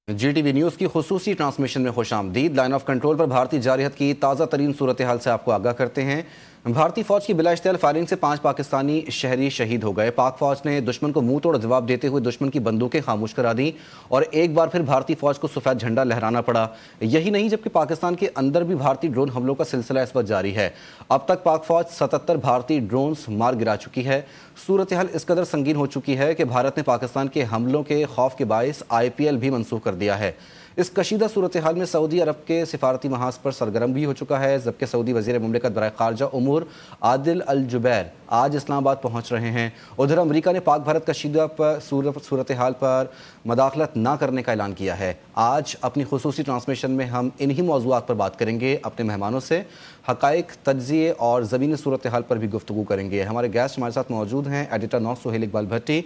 جی T V news کی خصوصی transmission میں خوش آمدید۔ لائن آف کنٹرول پر بھارتی جارحیت کی تازہ ترین صورتحال سے آپ کو آگاہ کرتے ہیں۔ بھارتی فوج کی بلا اشتعال فائرنگ سے 5 پاکستانی شہری شہید ہو گئے۔ پاک فوج نے دشمن کو منہ توڑ جواب دیتے ہوئے دشمن کی بندوقیں خاموش کرا دیں اور ایک بار پھر بھارتی فوج کو سفید جھنڈا لہرانا پڑا۔ یہی نہیں، جبکہ پاکستان کے اندر بھی بھارتی ڈرون حملوں کا سلسلہ اس وقت جاری ہے۔ اب تک پاک فوج 77 بھارتی ڈرونز مار گرا چکی ہے۔ صورتحال اس قدر سنگین ہو چکی ہے کہ بھارت نے پاکستان کے حملوں کے خوف کے باعث IPL بھی منسوخ کر دیا ہے۔ اس کشیدہ صورتحال میں سعودی عرب کے سفارتی محاذ پر سرگرم بھی ہو چکا ہے، جبکہ سعودی وزیر مملکت برائے خارجہ امور عادل الجبیر آج اسلام آباد پہنچ رہے ہیں۔ ادھر امریکہ نے پاک بھارت کشیدہ صورتحال پر مداخلت نہ کرنے کا اعلان کیا ہے۔ آج اپنی خصوصی ٹرانسمیشن میں ہم انہی موضوعات پر بات کریں گے، اپنے مہمانوں سے حقائق، تجزیے اور زمینی صورتحال پر بھی گفتگو کریں گے۔ ہمارے گیسٹ ہمارے ساتھ موجود ہیں، ایڈیٹر 9 سہیل اقبال بھٹی،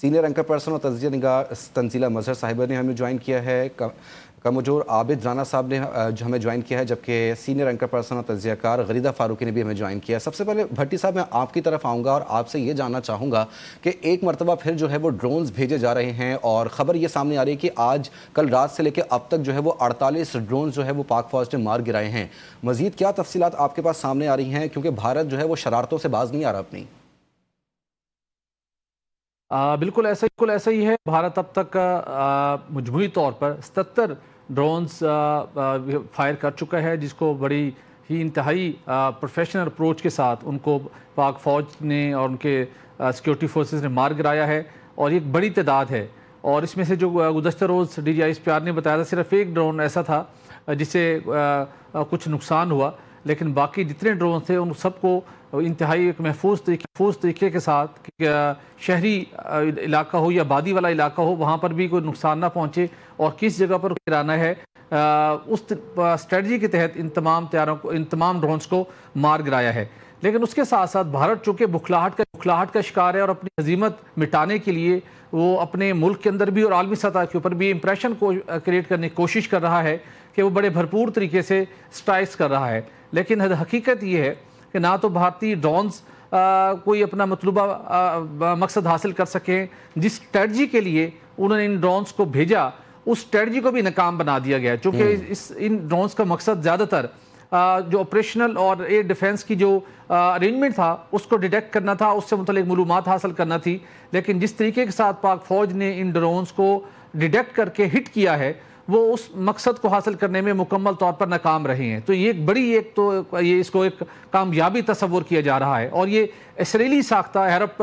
سینئر اینکر پرسن اور تجزیہ نگار تنزیلہ مظہر صاحبہ نے ہمیں جوائن کیا ہے، کموجور عابد رانا صاحب نے ہمیں جوائن کیا ہے، جبکہ سینئر اینکر پرسن اور تجزیہ کار غریدہ فاروقی نے بھی ہمیں جوائن کیا ہے۔ سب سے پہلے بھٹی صاحب، میں آپ کی طرف آؤں گا اور آپ سے یہ جاننا چاہوں گا کہ ایک مرتبہ پھر جو ہے وہ ڈرونز بھیجے جا رہے ہیں اور خبر یہ سامنے آ رہی ہے کہ آج کل رات سے لے کے اب تک جو ہے وہ 48 ڈرونز جو ہے وہ پاک فوج نے مار گرائے ہیں۔ مزید کیا تفصیلات آپ کے پاس سامنے آ رہی ہیں، کیونکہ بھارت جو ہے وہ شرارتوں سے باز نہیں آ رہا اپنی؟ بالکل ایسا ہی ہے۔ بھارت اب تک مجموعی طور پر 77 ڈرونز فائر کر چکا ہے، جس کو بڑی ہی انتہائی پروفیشنل اپروچ کے ساتھ ان کو پاک فوج نے اور ان کے سیکیورٹی فورسز نے مار گرایا ہے، اور یہ ایک بڑی تعداد ہے۔ اور اس میں سے جو گزشتہ روز DGISPR نے بتایا تھا، صرف ایک ڈرون ایسا تھا جس سے کچھ نقصان ہوا، لیکن باقی جتنے ڈرون تھے ان سب کو انتہائی ایک محفوظ طریقے کے ساتھ، شہری علاقہ ہو یا آبادی والا علاقہ ہو، وہاں پر بھی کوئی نقصان نہ پہنچے اور کس جگہ پر گرانا ہے، اس اسٹریٹجی کے تحت ان تمام ڈرونز کو مار گرایا ہے۔ لیکن اس کے ساتھ ساتھ بھارت چونکہ بکھلاہٹ کا شکار ہے اور اپنی عظیمت مٹانے کے لیے وہ اپنے ملک کے اندر بھی اور عالمی سطح کے اوپر بھی امپریشن کو کریٹ کرنے کی کوشش کر رہا ہے کہ وہ بڑے بھرپور طریقے سے اسٹرائکس کر رہا ہے۔ لیکن حقیقت یہ ہے کہ نہ تو بھارتی ڈرونز کوئی اپنا مطلوبہ مقصد حاصل کر سکیں، جس اسٹریٹجی کے لیے انہوں نے ان ڈرونز کو بھیجا اس اسٹریٹجی کو بھی ناکام بنا دیا گیا، چونکہ ان ڈرونز کا مقصد زیادہ تر جو آپریشنل اور ایئر ڈیفنس کی جو ارینجمنٹ تھا اس کو ڈیٹیکٹ کرنا تھا، اس سے متعلق معلومات حاصل کرنا تھی۔ لیکن جس طریقے کے ساتھ پاک فوج نے ان ڈرونز کو ڈیٹیکٹ کر کے ہٹ کیا ہے، وہ اس مقصد کو حاصل کرنے میں مکمل طور پر ناکام رہے ہیں۔ تو یہ اس کو ایک کامیابی تصور کیا جا رہا ہے، اور یہ اسرائیلی ساختہ ایرپ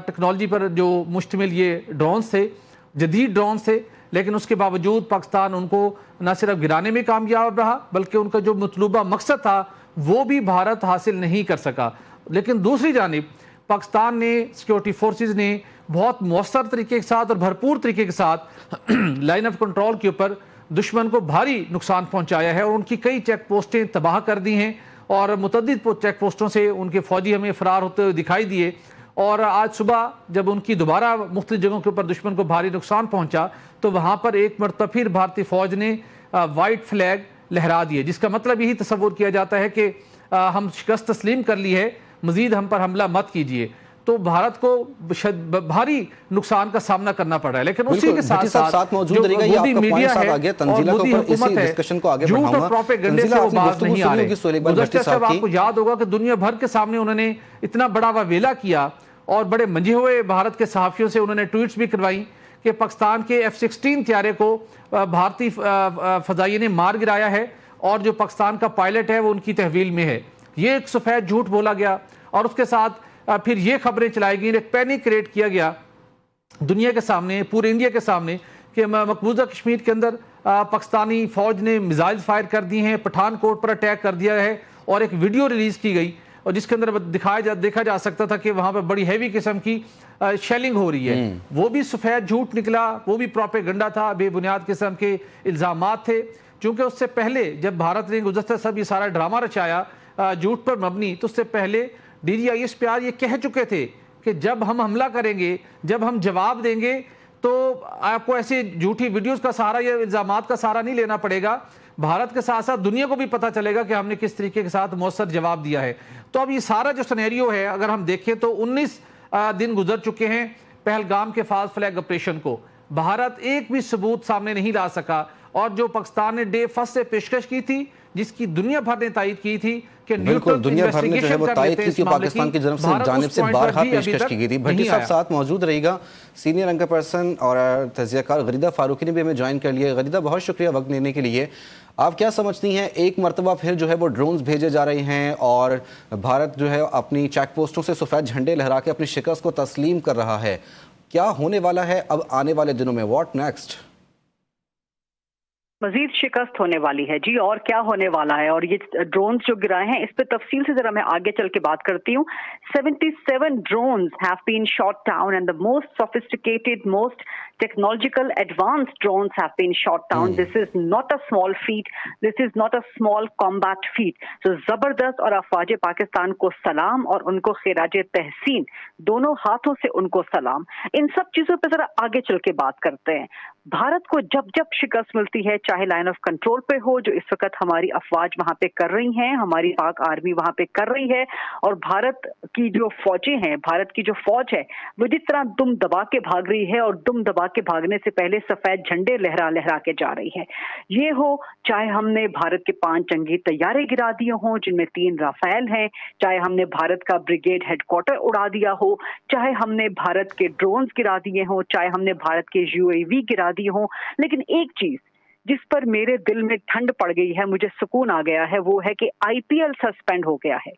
ٹیکنالوجی پر جو مشتمل یہ ڈرونز تھے، جدید ڈرونز تھے، لیکن اس کے باوجود پاکستان ان کو نہ صرف گرانے میں کامیاب رہا بلکہ ان کا جو مطلوبہ مقصد تھا وہ بھی بھارت حاصل نہیں کر سکا۔ لیکن دوسری جانب پاکستان نے، سیکیورٹی فورسز نے بہت مؤثر طریقے کے ساتھ اور بھرپور طریقے کے ساتھ لائن آف کنٹرول کے اوپر دشمن کو بھاری نقصان پہنچایا ہے، اور ان کی کئی چیک پوسٹیں تباہ کر دی ہیں، اور متعدد چیک پوسٹوں سے ان کے فوجی ہمیں فرار ہوتے ہوئے دکھائی دیے۔ اور آج صبح جب ان کی دوبارہ مختلف جگہوں کے اوپر دشمن کو بھاری نقصان پہنچا تو وہاں پر ایک مرتبہ پھر بھارتی فوج نے وائٹ فلیگ لہرا دیے، جس کا مطلب یہی تصور کیا جاتا ہے کہ ہم شکست تسلیم کر لی ہے، مزید ہم پر حملہ مت کیجیے۔ تو بھارت کو بھاری نقصان کا سامنا کرنا پڑ رہا ہے۔ لیکن اسی کے ساتھ ساتھ جو مودی میڈیا ہے اور مودی حکومت ہے، جھوٹ اور پروپیگنڈے سے وہ باز نہیں آ رہے۔ گزشتہ شب آپ کو یاد ہوگا کہ دنیا بھر کے سامنے انہوں نے اتنا بڑا واویلا کیا، اور بڑے منجے ہوئے بھارت کے صحافیوں سے انہوں نے ٹویٹس بھی کروائیں کہ پاکستان کے F-16 طیارے کو بھارتی فضائیہ نے مار گرایا ہے، اور جو پاکستان کا پائلٹ ہے وہ ان کی تحویل میں ہے۔ یہ ایک سفید جھوٹ بولا گیا، اور اس کے ساتھ پھر یہ خبریں چلائی گئیں، ایک پینک کریٹ کیا گیا دنیا کے سامنے، پورے انڈیا کے سامنے، کہ مقبوضہ کشمیر کے اندر پاکستانی فوج نے میزائل فائر کر دی ہیں، پٹھان کوٹ پر اٹیک کر دیا ہے، اور ایک ویڈیو ریلیز کی گئی اور جس کے اندر دیکھا جا سکتا تھا کہ وہاں پہ بڑی ہیوی قسم کی شیلنگ ہو رہی ہے۔ وہ بھی سفید جھوٹ نکلا، وہ بھی پروپیگنڈا تھا، بے بنیاد قسم کے الزامات تھے، چونکہ اس سے پہلے جب بھارت نے گزشتہ سب یہ سارا ڈرامہ رچایا جھوٹ پر مبنی، تو اس سے پہلے DGISPR یہ کہہ چکے تھے کہ جب ہم حملہ کریں گے، جب ہم جواب دیں گے، تو آپ کو ایسی جھوٹی ویڈیوز کا سہارا یا الزامات کا سہارا نہیں لینا پڑے گا، بھارت کے ساتھ ساتھ دنیا کو بھی پتہ چلے گا کہ ہم نے کس طریقے کے ساتھ مؤثر جواب دیا ہے۔ تو اب یہ سارا جو سینیریو ہے، اگر ہم دیکھیں تو 19 دن گزر چکے ہیں پہلگام کے فالس فلیگ آپریشن کو۔ भारत एक भी सबूत सामने नहीं ला सका, और जो पाकिस्तान ने डे फर्स्ट से पेशकश की थी, जिसकी दुनिया भर ने तायद की थी कि बिल्कुल, दुनिया भर ने जो है वो तायद की थी, पाकिस्तान की जानिब से बारहा पेशकश की गई थी। भट्टी साहब साथ मौजूद रहिएगा, सीनियर एंकर पर्सन और तजियाकार गरीदा फारूकी ने भी हमें ज्वाइन कर लिया। गरीदा, बहुत शुक्रिया वक्त देने के लिए। आप क्या समझती हैं, एक मरतबा फिर जो है वो ड्रोन्स भेजे जा रहे हैं और भारत जो है अपनी चेक पोस्टों से सफ़ेद झंडे लहरा के अपनी शिकस्त को तस्लीम कर रहा है, क्या होने वाला है अब आने वाले दिनों में? What next? मजीद शिकस्त होने वाली है जी, और क्या होने वाला है। और ये ड्रोन्स जो गिराए हैं, इस पे तफसील से जरा मैं आगे चल के बात करती हूँ। 77 drones have been shot down and the most sophisticated, most technological advanced drones have been shot down. This is not a small feat. This is not a small combat feat. So जबरदस्त, और अफवाज पाकिस्तान को सलाम और उनको खिराज तहसीन, दोनों हाथों से उनको सलाम। इन सब चीजों पे जरा आगे चल के बात करते हैं। भारत को जब जब शिकस्त मिलती है, चाहे लाइन ऑफ कंट्रोल पे हो, जो इस वक्त हमारी अफवाज वहां पे कर रही हैं, हमारी पाक आर्मी वहां पे कर रही है, और भारत की जो फौजें हैं, भारत की जो फौज है, वो जिस तरह दुम दबा के भाग रही है, और दुम दबा के भागने से पहले सफेद झंडे लहरा लहरा के जा रही है। ये हो चाहे हमने भारत के 5 जंगी तैयारे गिरा दिए हों, जिनमें 3 राफेल हैं, चाहे हमने भारत का ब्रिगेड हेडक्वार्टर उड़ा दिया हो, चाहे हमने भारत के ड्रोन्स गिरा दिए हों, चाहे हमने भारत के UAV गिरा दिए हों, लेकिन एक चीज जिस पर मेरे दिल में ठंड पड़ गई है, मुझे सुकून आ गया है, वो है कि IPL सस्पेंड हो गया है,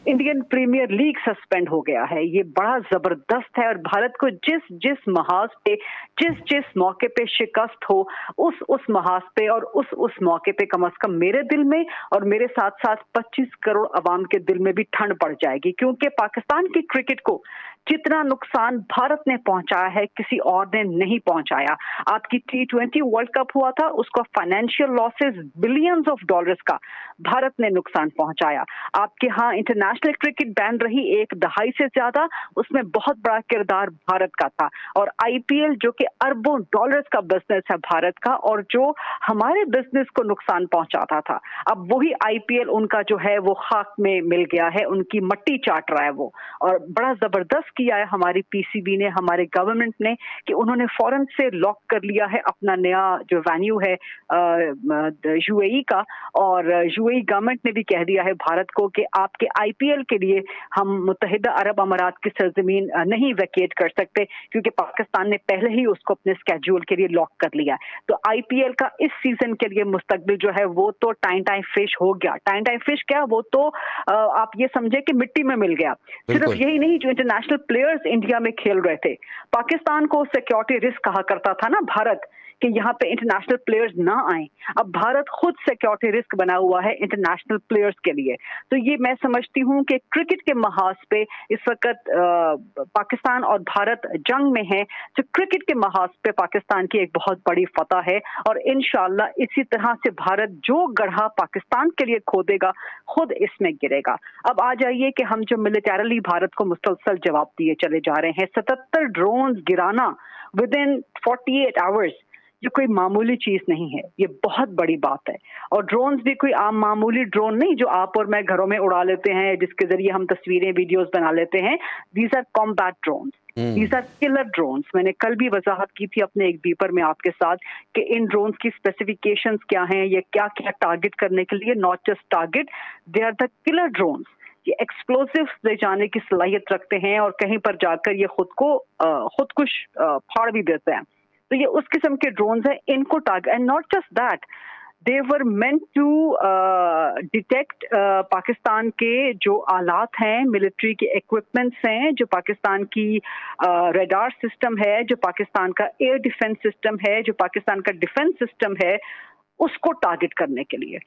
इंडियन प्रीमियर लीग सस्पेंड हो गया है। ये बड़ा जबरदस्त है, और भारत को जिस जिस महाज पे, जिस जिस मौके पे शिकस्त हो, उस महाज पे और उस मौके पे कम से कम मेरे दिल में और मेरे साथ साथ 25 करोड़ अवाम के दिल में भी ठंड पड़ जाएगी। क्योंकि पाकिस्तान की क्रिकेट को जितना नुकसान भारत ने पहुंचाया है, किसी और ने नहीं पहुंचाया। आपकी T20 वर्ल्ड कप हुआ था, उसको financial losses billions of dollars का भारत ने नुकसान पहुंचाया। आपके यहाँ इंटरनेशनल क्रिकेट बैन रही 1 दहाई से ज्यादा, उसमें बहुत बड़ा किरदार भारत का था। और IPL जो कि अरबों डॉलर्स का बिजनेस है भारत का, और जो हमारे बिजनेस को नुकसान पहुंचाता था, अब वही IPL उनका जो है वो खाक में मिल गया है, उनकी मट्टी चाट रहा है वो। और बड़ा जबरदस्त किया है हमारी PCB ने, हमारे गवर्नमेंट ने, कि उन्होंने फौरन से लॉक कर लिया है अपना नया जो वेन्यू है UAE का, और UAE गवर्नमेंट ने भी कह दिया है भारत को कि आपके IPL के लिए हम मुत्तहिदा अरब अमारात की सरजमीन नहीं वैकेट कर सकते, क्योंकि पाकिस्तान ने पहले ही उसको अपने स्केड्यूल के लिए लॉक कर लिया। तो IPL का इस सीजन के लिए मुस्तकबिल जो है वो तो टाइम फिश हो गया। टाइम फिश क्या, वो तो आप ये समझे कि मिट्टी में मिल गया। सिर्फ यही नहीं, जो इंटरनेशनल प्लेयर्स इंडिया में खेल रहे थे, पाकिस्तान को सिक्योरिटी रिस्क कहा करता था ना भारत, कि यहाँ पे इंटरनेशनल प्लेयर्स ना आए। अब भारत खुद सिक्योरिटी रिस्क बना हुआ है इंटरनेशनल प्लेयर्स के लिए। तो ये मैं समझती हूँ कि क्रिकेट के महाज पे इस वक्त पाकिस्तान और भारत जंग में है, तो क्रिकेट के महाज पे पाकिस्तान की एक बहुत बड़ी फतह है, और इंशाल्लाह इसी तरह से भारत जो गढ़ा पाकिस्तान के लिए खोदेगा, खुद इसमें गिरेगा। अब आ जाइए कि हम जो मिलिटरली भारत को मुसलसल जवाब दिए चले जा रहे हैं। 77 ड्रोन गिराना विद इन 48 आवर्स, ये कोई मामूली चीज नहीं है, ये बहुत बड़ी बात है। और ड्रोन्स भी कोई आम मामूली ड्रोन नहीं जो आप और मैं घरों में उड़ा लेते हैं, जिसके जरिए हम तस्वीरें वीडियोस बना लेते हैं। These are combat drones, these are killer drones. मैंने कल भी वजाहत की थी अपने एक बीपर में आपके साथ कि इन ड्रोन्स की स्पेसिफिकेशंस क्या हैं, ये क्या क्या टारगेट करने के लिए, not just target, they are the killer drones. ये एक्सप्लोसिव्स ले जाने की सलाहियत रखते हैं, और कहीं पर जाकर ये खुदकुश फाड़ भी देते हैं। तो ये उस किस्म के ड्रोन्स हैं, इनको target, and not just that, they were meant to detect Pakistan के जो आलात हैं, मिलिट्री के इक्विपमेंट्स हैं, जो पाकिस्तान की रेडार सिस्टम है, जो पाकिस्तान का एयर डिफेंस सिस्टम है, जो पाकिस्तान का डिफेंस सिस्टम है, उसको टारगेट करने के लिए।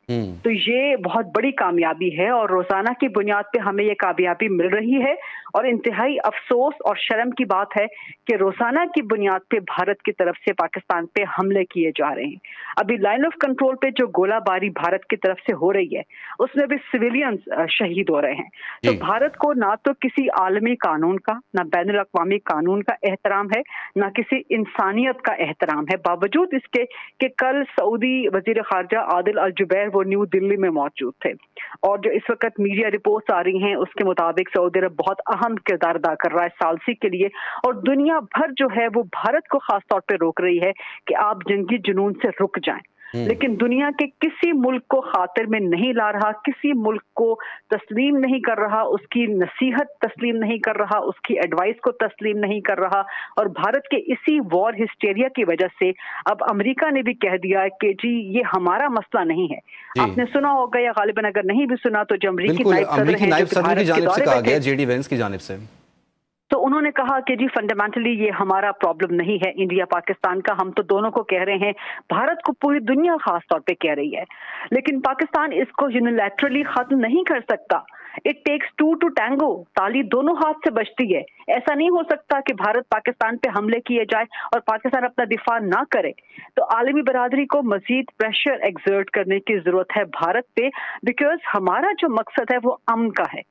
तो ये बहुत बड़ी कामयाबी है, और रोजाना की बुनियाद पे हमें ये कामयाबी मिल रही है। और इंतहाई अफसोस और शर्म की बात है कि रोजाना की बुनियाद पे भारत की तरफ से पाकिस्तान पे हमले किए जा रहे हैं। अभी लाइन ऑफ कंट्रोल पे जो गोलाबारी भारत की तरफ से हो रही है, उसमें भी सिविलियंस शहीद हो रहे हैं। तो भारत को ना तो किसी आलमी कानून का, ना बैनुल अक़वामी कानून का एहतराम है, ना किसी इंसानियत का एहतराम है, बावजूद इसके कि कल सऊदी वजीर खारजा आदिल अल जुबैर वो न्यू दिल्ली में मौजूद थे। और जो इस वक्त मीडिया रिपोर्ट्स आ रही हैं उसके मुताबिक सऊदी अरब बहुत अहम किरदार अदा कर रहा है सालसी के लिए, और दुनिया भर जो है वो भारत को खास तौर पे रोक रही है कि आप जंगी जुनून से रुक जाएं। लेकिन दुनिया के किसी मुल्क को खातिर में नहीं ला रहा, किसी मुल्क को तस्लीम नहीं कर रहा, उसकी नसीहत तस्लीम नहीं कर रहा, उसकी एडवाइस को तस्लीम नहीं कर रहा। और भारत के इसी वॉर हिस्टेरिया की वजह से अब अमेरिका ने भी कह दिया है कि जी ये हमारा मसला नहीं है। आपने सुना होगा या गालिबन अगर नहीं भी सुना तो जो अमेरिकी नायब सदर की जानिब से कहा गया, जेडी वेंस की जानिब से, तो उन्होंने कहा कि जी फंडामेंटली ये हमारा प्रॉब्लम नहीं है इंडिया पाकिस्तान का, हम तो दोनों को कह रहे हैं, भारत को पूरी दुनिया खास तौर पे कह रही है, लेकिन पाकिस्तान इसको यूनिलैटरली खत्म नहीं कर सकता। It takes two to tango, ताली दोनों हाथ से बजती है। ऐसा नहीं हो सकता कि भारत पाकिस्तान पे हमले किए जाए और पाकिस्तान अपना दिफा ना करे। तो आलमी बरादरी को मजीद प्रेशर एक्सर्ट करने की जरूरत है भारत पे, बिकॉज हमारा जो मकसद है वो अमन का है।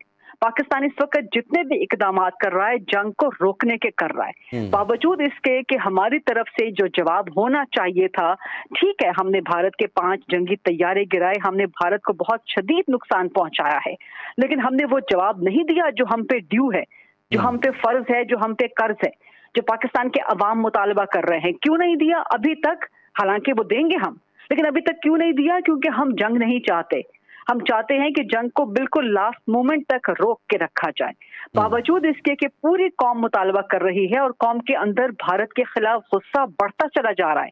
पाकिस्तान इस वक्त जितने भी इकदाम कर रहा है जंग को रोकने के कर रहा है, बावजूद इसके कि हमारी तरफ से जो जवाब होना चाहिए था, ठीक है हमने भारत के 5 जंगी तैयारे गिराए, हमने भारत को बहुत शदीद नुकसान पहुंचाया है, लेकिन हमने वो जवाब नहीं दिया जो हम पे ड्यू है, जो हम पे फर्ज है, जो हम पे कर्ज है, जो पाकिस्तान के अवाम मुतालबा कर रहे हैं। क्यों नहीं दिया अभी तक? हालांकि वो देंगे हम, लेकिन अभी तक क्यों नहीं दिया? क्योंकि हम जंग नहीं चाहते। हम चाहते हैं कि जंग को बिल्कुल लास्ट मोमेंट तक रोक के रखा जाए। बावजूद इसके कि पूरी कौम मुतालबा कर रही है और कौम के अंदर भारत के खिलाफ गुस्सा बढ़ता चला जा रहा है,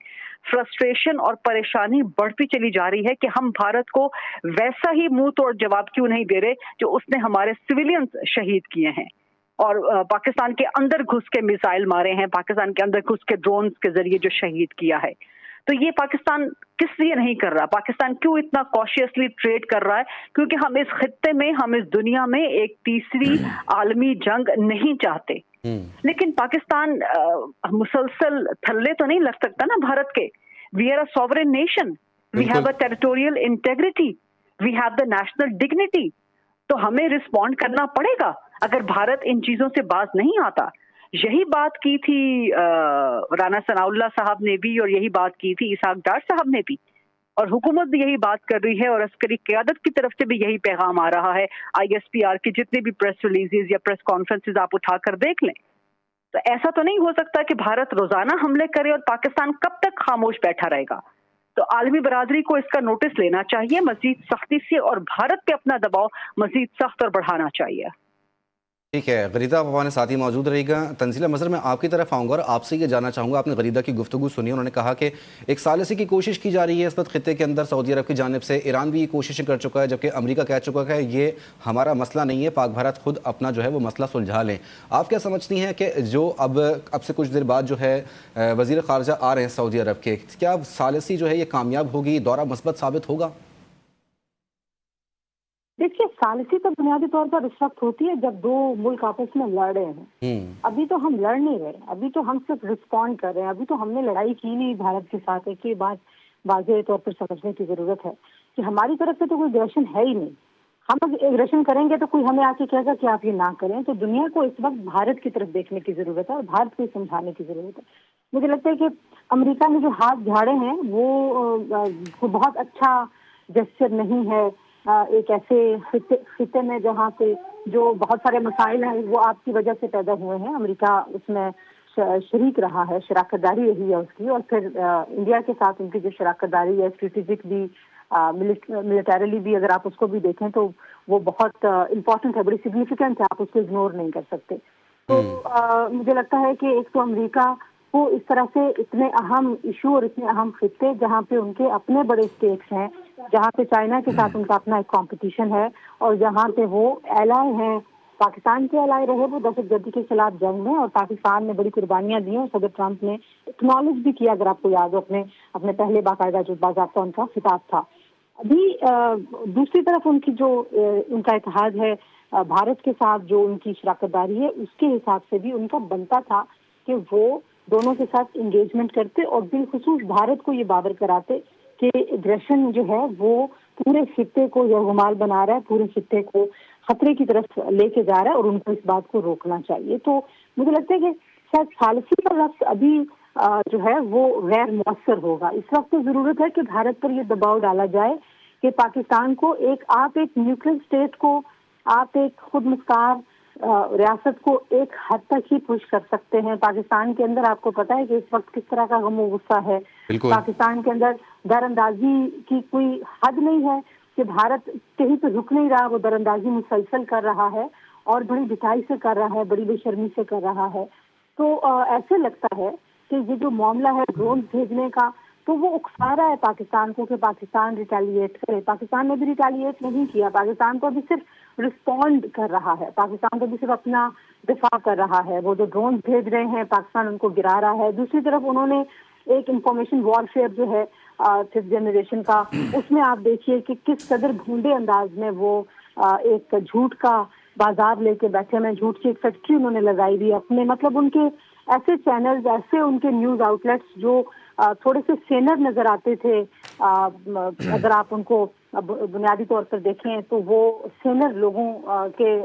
फ्रस्ट्रेशन और परेशानी बढ़ती चली जा रही है कि हम भारत को वैसा ही मुंह तोड़ जवाब क्यों नहीं दे रहे जो उसने हमारे सिविलियंस शहीद किए हैं और पाकिस्तान के अंदर घुस के मिसाइल मारे हैं, पाकिस्तान के अंदर घुस के ड्रोन के जरिए जो शहीद किया है। तो ये पाकिस्तान किस लिए नहीं कर रहा? पाकिस्तान क्यों इतना कॉशियसली ट्रेड कर रहा है? क्योंकि हम इस खित्ते में, हम इस दुनिया में एक तीसरी आलमी जंग नहीं चाहते। लेकिन पाकिस्तान मुसलसल थल्ले तो नहीं लग सकता ना भारत के। We are a sovereign nation, we have a territorial integrity, we have the national dignity. तो हमें रिस्पॉन्ड करना पड़ेगा अगर भारत इन चीजों से बाज नहीं आता। यही बात की थी राना सनाउल्लाह साहब ने भी, और यही बात की थी इसहाक डार साहब ने भी, और हुकूमत भी यही बात कर रही है, और अस्करी क़यादत की तरफ से भी यही पैगाम आ रहा है। ISPR की जितने भी प्रेस रिलीजेस या प्रेस कॉन्फ्रेंसेस आप उठाकर देख लें, तो ऐसा तो नहीं हो सकता कि भारत रोजाना हमले करे और पाकिस्तान कब तक खामोश बैठा रहेगा। तो आलमी बरादरी को इसका नोटिस लेना चाहिए मजीद सख्ती से, और भारत पे अपना दबाव मजीद सख्त और बढ़ाना चाहिए। ठीक है, गरीदा आप हमारे साथ ही मौजूद रहेगा। तंजीला मजहर, मैं आपकी तरफ आऊँगा और आपसे ये जानना चाहूँगा, आपने गरीदा की गुफ्तगू सुनी, उन्होंने कहा कि एक सालिसी की कोशिश की जा रही है इस वक्त खित्ते के अंदर सऊदी अरब की जानिब से। ईरान भी ये कोशिशें कर चुका है, जबकि अमेरिका कह चुका है ये हमारा मसला नहीं है, पाक भारत खुद अपना जो है वो मसला सुलझा लें। आप क्या समझती हैं कि जो अब से कुछ देर बाद जो है वज़ीर ख़ारजा आ रहे हैं सऊदी अरब के, क्या सालिसी जो है ये कामयाब होगी, दौरा मस्बत साबित होगा? देखिए, सालिसी तो बुनियादी तौर पर उस वक्त होती है जब दो मुल्क आपस में लड़ रहे हैं। अभी तो हम लड़ नहीं रहे, अभी तो हम सिर्फ रिस्पॉन्ड कर रहे हैं। अभी तो हमने लड़ाई की नहीं भारत के साथ। एक ये बात वाज़ेह तौर पर समझने की जरूरत है कि हमारी तरफ से तो कोई एग्रेशन है ही नहीं। हम अगर एग्रेशन करेंगे तो कोई हमें आके कहेगा कि आप ये ना करें। तो दुनिया को इस वक्त भारत की तरफ देखने की जरूरत है और भारत को समझाने की जरूरत है। मुझे लगता है कि अमेरिका ने जो हाथ झाड़े हैं वो बहुत अच्छा जेस्चर नहीं है। एक ऐसे खित्ते में जहाँ पे जो बहुत सारे मसाइल हैं वो आपकी वजह से पैदा हुए हैं, अमेरिका उसमें शरीक रहा है, शराकतदारी रही है उसकी। और फिर इंडिया के साथ उनकी जो शराकतदारी है, स्ट्रेटेजिक भी, मिलिटरीली भी, अगर आप उसको भी देखें तो वो बहुत इम्पोर्टेंट है, बड़ी सिग्निफिकेंट है, आप उसको इग्नोर नहीं कर सकते। तो मुझे लगता है कि एक तो अमेरिका को इस तरह से इतने अहम इशू और इतने अहम खित्ते जहाँ पे उनके अपने बड़े स्टेक्स हैं, जहाँ पे चाइना के साथ उनका अपना एक कंपटीशन है, और जहाँ पे वो एलाय हैं, पाकिस्तान के एलाय रहे वो दहशतगर्दी के खिलाफ जंग में, और पाकिस्तान ने बड़ी कुर्बानियां दी और सदर ट्रंप ने एक्नॉलेज भी किया, अगर आपको याद हो, अपने पहले बाकायदा जो बाज़ाब्ता उनका खिताब था। अभी दूसरी तरफ उनकी जो उनका इत्तेहाद है भारत के साथ, जो उनकी शराकतदारी है, उसके हिसाब से भी उनका बनता था कि वो दोनों के साथ इंगेजमेंट करते और बिलखुसूस भारत को ये बावर कराते कि एग्रेशन जो है वो पूरे खित्ते को यरगुमाल बना रहा है, पूरे खित्ते को खतरे की तरफ लेके जा रहा है, और उनको इस बात को रोकना चाहिए। तो मुझे लगता है कि शायद सालिसी का लफ्ज़ अभी جو ہے وہ غیر مؤثر ہوگا. اس وقت تو ضرورت ہے کہ بھارت پر یہ دباؤ ڈالا جائے کہ پاکستان کو آپ ایک نیوٹرل اسٹیٹ کو، آپ ایک خود مختار ریاست کو ایک حد تک ہی پش کر سکتے ہیں. پاکستان کے اندر آپ کو پتا ہے کہ اس وقت کس طرح کا غم و غصہ ہے. پاکستان کے اندر در اندازی کی کوئی حد نہیں ہے کہ بھارت کہیں پہ رک نہیں رہا، وہ در اندازی مسلسل کر رہا ہے اور بڑی ڈٹائی سے کر رہا ہے، بڑی بے شرمی سے کر رہا ہے. تو ایسے لگتا ہے کہ یہ جو معاملہ ہے ڈرون بھیجنے کا، تو وہ اکسا رہا ہے پاکستان کو کہ پاکستان ریٹیلیٹ کرے. پاکستان نے بھی ریٹیلیٹ نہیں کیا، پاکستان تو ابھی صرف رسپونڈ کر رہا ہے، پاکستان تو ابھی صرف اپنا دفاع کر رہا ہے. وہ جو ڈرون بھیج رہے ہیں پاکستان ان کو گرا رہا ہے. دوسری طرف انہوں نے ایک انفارمیشن وارفیئر جو ہے 5th جنریشن کا، اس میں آپ دیکھیے کہ کس قدر بھونڈے انداز میں وہ ایک جھوٹ کا بازار لے کے بیٹھے ہیں. جھوٹ کی ایک فیکٹری انہوں نے لگائی ہوئی اپنے، مطلب ان کے ایسے چینلز، ایسے ان کے نیوز آؤٹ لیٹس جو تھوڑے سے سینر نظر آتے تھے، اگر آپ ان کو بنیادی طور پر دیکھیں تو وہ سینر لوگوں کے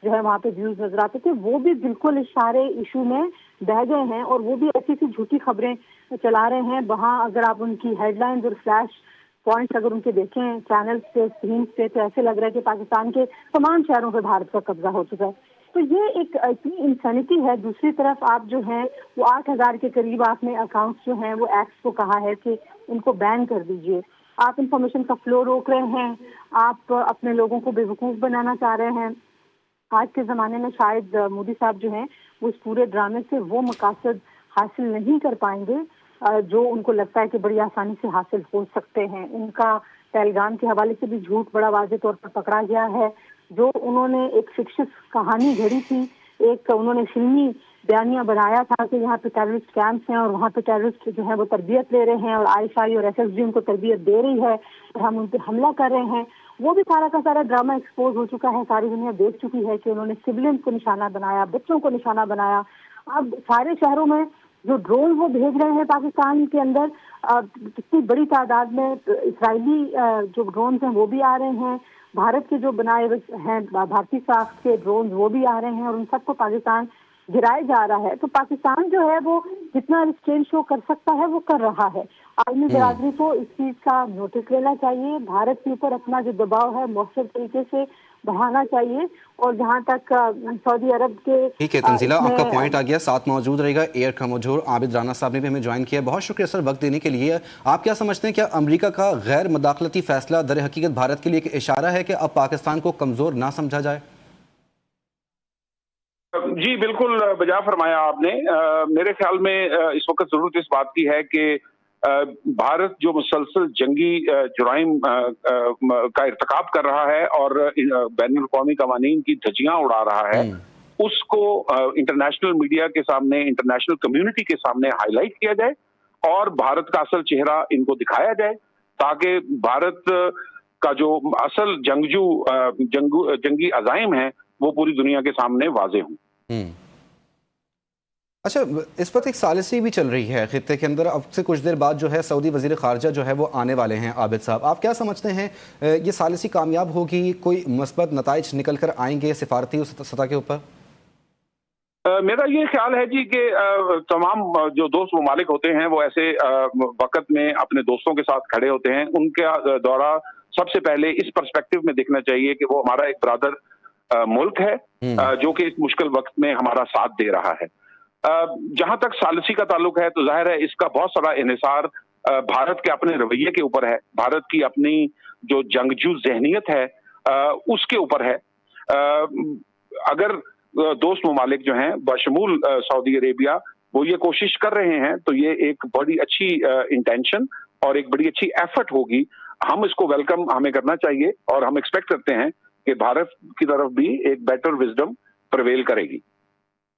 جو ہے وہاں پہ ویوز نظر آتے تھے، وہ بھی بالکل اس سارے ایشو میں بہ گئے ہیں اور وہ بھی ایسی سی جھوٹی خبریں چلا رہے ہیں. وہاں اگر آپ ان کی ہیڈ لائنز اور فلیش پوائنٹس اگر ان کے دیکھیں چینل سے، اسکرین سے، تو ایسے لگ رہا ہے کہ پاکستان کے تمام شہروں پہ بھارت کا قبضہ ہو چکا ہے. تو یہ ایک اتنی انسانیٹی ہے. دوسری طرف آپ جو ہیں وہ 8,000 کے قریب آپ نے اکاؤنٹس جو ہیں وہ ایکٹس کو کہا ہے کہ ان کو بین کر دیجئے. آپ انفارمیشن کا فلو روک رہے ہیں، آپ اپنے لوگوں کو بے وقوف بنانا چاہ رہے ہیں. آج کے زمانے میں شاید مودی صاحب جو ہیں وہ اس پورے ڈرامے سے وہ مقاصد حاصل نہیں کر پائیں گے جو ان کو لگتا ہے کہ بڑی آسانی سے حاصل ہو سکتے ہیں. ان کا پہلگام کے حوالے سے بھی جھوٹ بڑا واضح طور پر پکڑا گیا ہے. جو انہوں نے ایک فکشس کہانی گھڑی تھی، ایک انہوں نے فلمی بیانیہ بنایا تھا کہ یہاں پہ ٹیررسٹ کیمپس ہیں اور وہاں پہ ٹیررسٹ جو ہیں وہ تربیت لے رہے ہیں اور ISI اور SSG ان کو تربیت دے رہی ہے اور ہم ان پہ حملہ کر رہے ہیں، وہ بھی سارا کا سارا ڈرامہ ایکسپوز ہو چکا ہے. ساری دنیا دیکھ چکی ہے کہ انہوں نے سویلینز کو نشانہ بنایا، بچوں کو نشانہ بنایا. اب سارے شہروں میں جو ڈرون وہ بھیج رہے ہیں پاکستان کے اندر، کتنی بڑی تعداد میں اسرائیلی جو ڈرونز ہیں وہ بھی آ رہے ہیں، بھارت کے جو بنائے ہیں بھارتی ساخت کے ڈرونز وہ بھی آ رہے ہیں اور ان سب کو پاکستان گرائے جا رہا ہے. تو پاکستان جو ہے وہ جتنا ریسٹرین شو کر سکتا ہے وہ کر رہا ہے. عالمی برادری کو اس چیز کا نوٹس لینا چاہیے، بھارت کے اوپر اپنا جو دباؤ ہے مؤثر طریقے سے بڑھانا چاہیے. اور جہاں تک سعودی عرب کے ٹھیک ہے تنزیلہ، آپ کا پوائنٹ آ گیا، ساتھ موجود رہے گا ایئر کموڈور عابد رانا صاحب نے بھی ہمیں جوائن کیا. بہت شکریہ سر وقت دینے کے لیے. آپ کیا سمجھتے ہیں، کیا امریکہ کا غیر مداخلتی فیصلہ در حقیقت بھارت کے لیے ایک اشارہ ہے کہ اب پاکستان کو کمزور نہ سمجھا جائے؟ جی بالکل بجا فرمایا آپ نے. میرے خیال میں اس وقت ضرورت اس بات کی ہے کہ بھارت جو مسلسل جنگی جرائم کا ارتکاب کر رہا ہے اور بین الاقوامی قوانین کی دھجیاں اڑا رہا ہے، اس کو انٹرنیشنل میڈیا کے سامنے، انٹرنیشنل کمیونٹی کے سامنے ہائی لائٹ کیا جائے اور بھارت کا اصل چہرہ ان کو دکھایا جائے، تاکہ بھارت کا جو اصل جنگی عزائم ہیں وہ پوری دنیا کے سامنے واضح ہوں. اچھا، اس وقت ایک ثالثی بھی چل رہی ہے خطے کے اندر. اب سے کچھ دیر بعد جو ہے سعودی وزیر خارجہ جو ہے وہ آنے والے ہیں. عابد صاحب، آپ کیا سمجھتے ہیں یہ ثالثی کامیاب ہوگی؟ کوئی مثبت نتائج نکل کر آئیں گے سفارتی سطح کے اوپر؟ میرا یہ خیال ہے جی کہ تمام جو دوست ممالک ہوتے ہیں وہ ایسے وقت میں اپنے دوستوں کے ساتھ کھڑے ہوتے ہیں. ان کا دورہ سب سے پہلے اس پرسپیکٹو میں دیکھنا چاہیے کہ وہ ہمارا ایک برادر ملک ہے جو کہ اس مشکل وقت میں ہمارا ساتھ دے رہا ہے. جہاں تک ثالثی کا تعلق ہے تو ظاہر ہے اس کا بہت سارا انحصار بھارت کے اپنے رویے کے اوپر ہے، بھارت کی اپنی جو جنگجو ذہنیت ہے اس کے اوپر ہے. اگر دوست ممالک جو ہیں بشمول سعودی عربیہ وہ یہ کوشش کر رہے ہیں تو یہ ایک بڑی اچھی انٹینشن اور ایک بڑی اچھی ایفرٹ ہوگی. ہم اس کو ویلکم ہمیں کرنا چاہیے اور ہم ایکسپیکٹ کرتے ہیں کہ بھارت کی طرف بھی ایک بیٹر وزڈم پرویل کرے گی.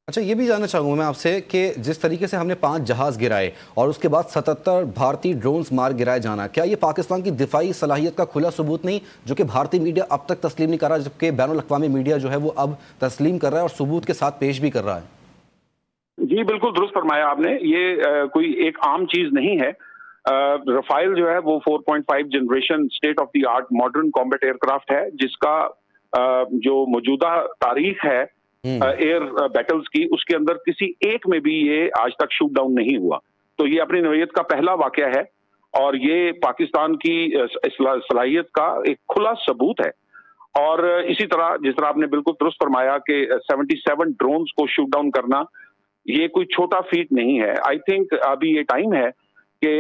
اچھا، یہ بھی جاننا چاہوں گا میں آپ سے کہ جس طریقے سے ہم نے 5 جہاز گرائے اور اس کے بعد 77 بھارتی ڈرونز مار گرائے جانا، کیا یہ پاکستان کی دفاعی صلاحیت کا کھلا ثبوت نہیں جو کہ بھارتی میڈیا اب تک تسلیم نہیں کر رہا، جبکہ بین الاقوامی میڈیا جو ہے وہ اب تسلیم کر رہا ہے اور ثبوت کے ساتھ پیش بھی کر رہا ہے؟ جی بالکل درست فرمایا آپ نے. یہ کوئی ایک عام چیز نہیں ہے. رفائل جو ہے وہ 4.5 generation state of the art modern combat aircraft ہے، جس کا جو موجودہ تاریخ ہے एयर बैटल्स की, उसके अंदर किसी एक में भी ये आज तक शूट डाउन नहीं हुआ। तो ये अपनी नौयत का पहला वाकया है और ये पाकिस्तान की सलाहियत का एक खुला सबूत है। और इसी तरह जिस तरह आपने बिल्कुल दुरुस्त फरमाया कि 77 ड्रोन्स को शूट डाउन करना ये कोई छोटा फीट नहीं है। आई थिंक अभी ये टाइम है कि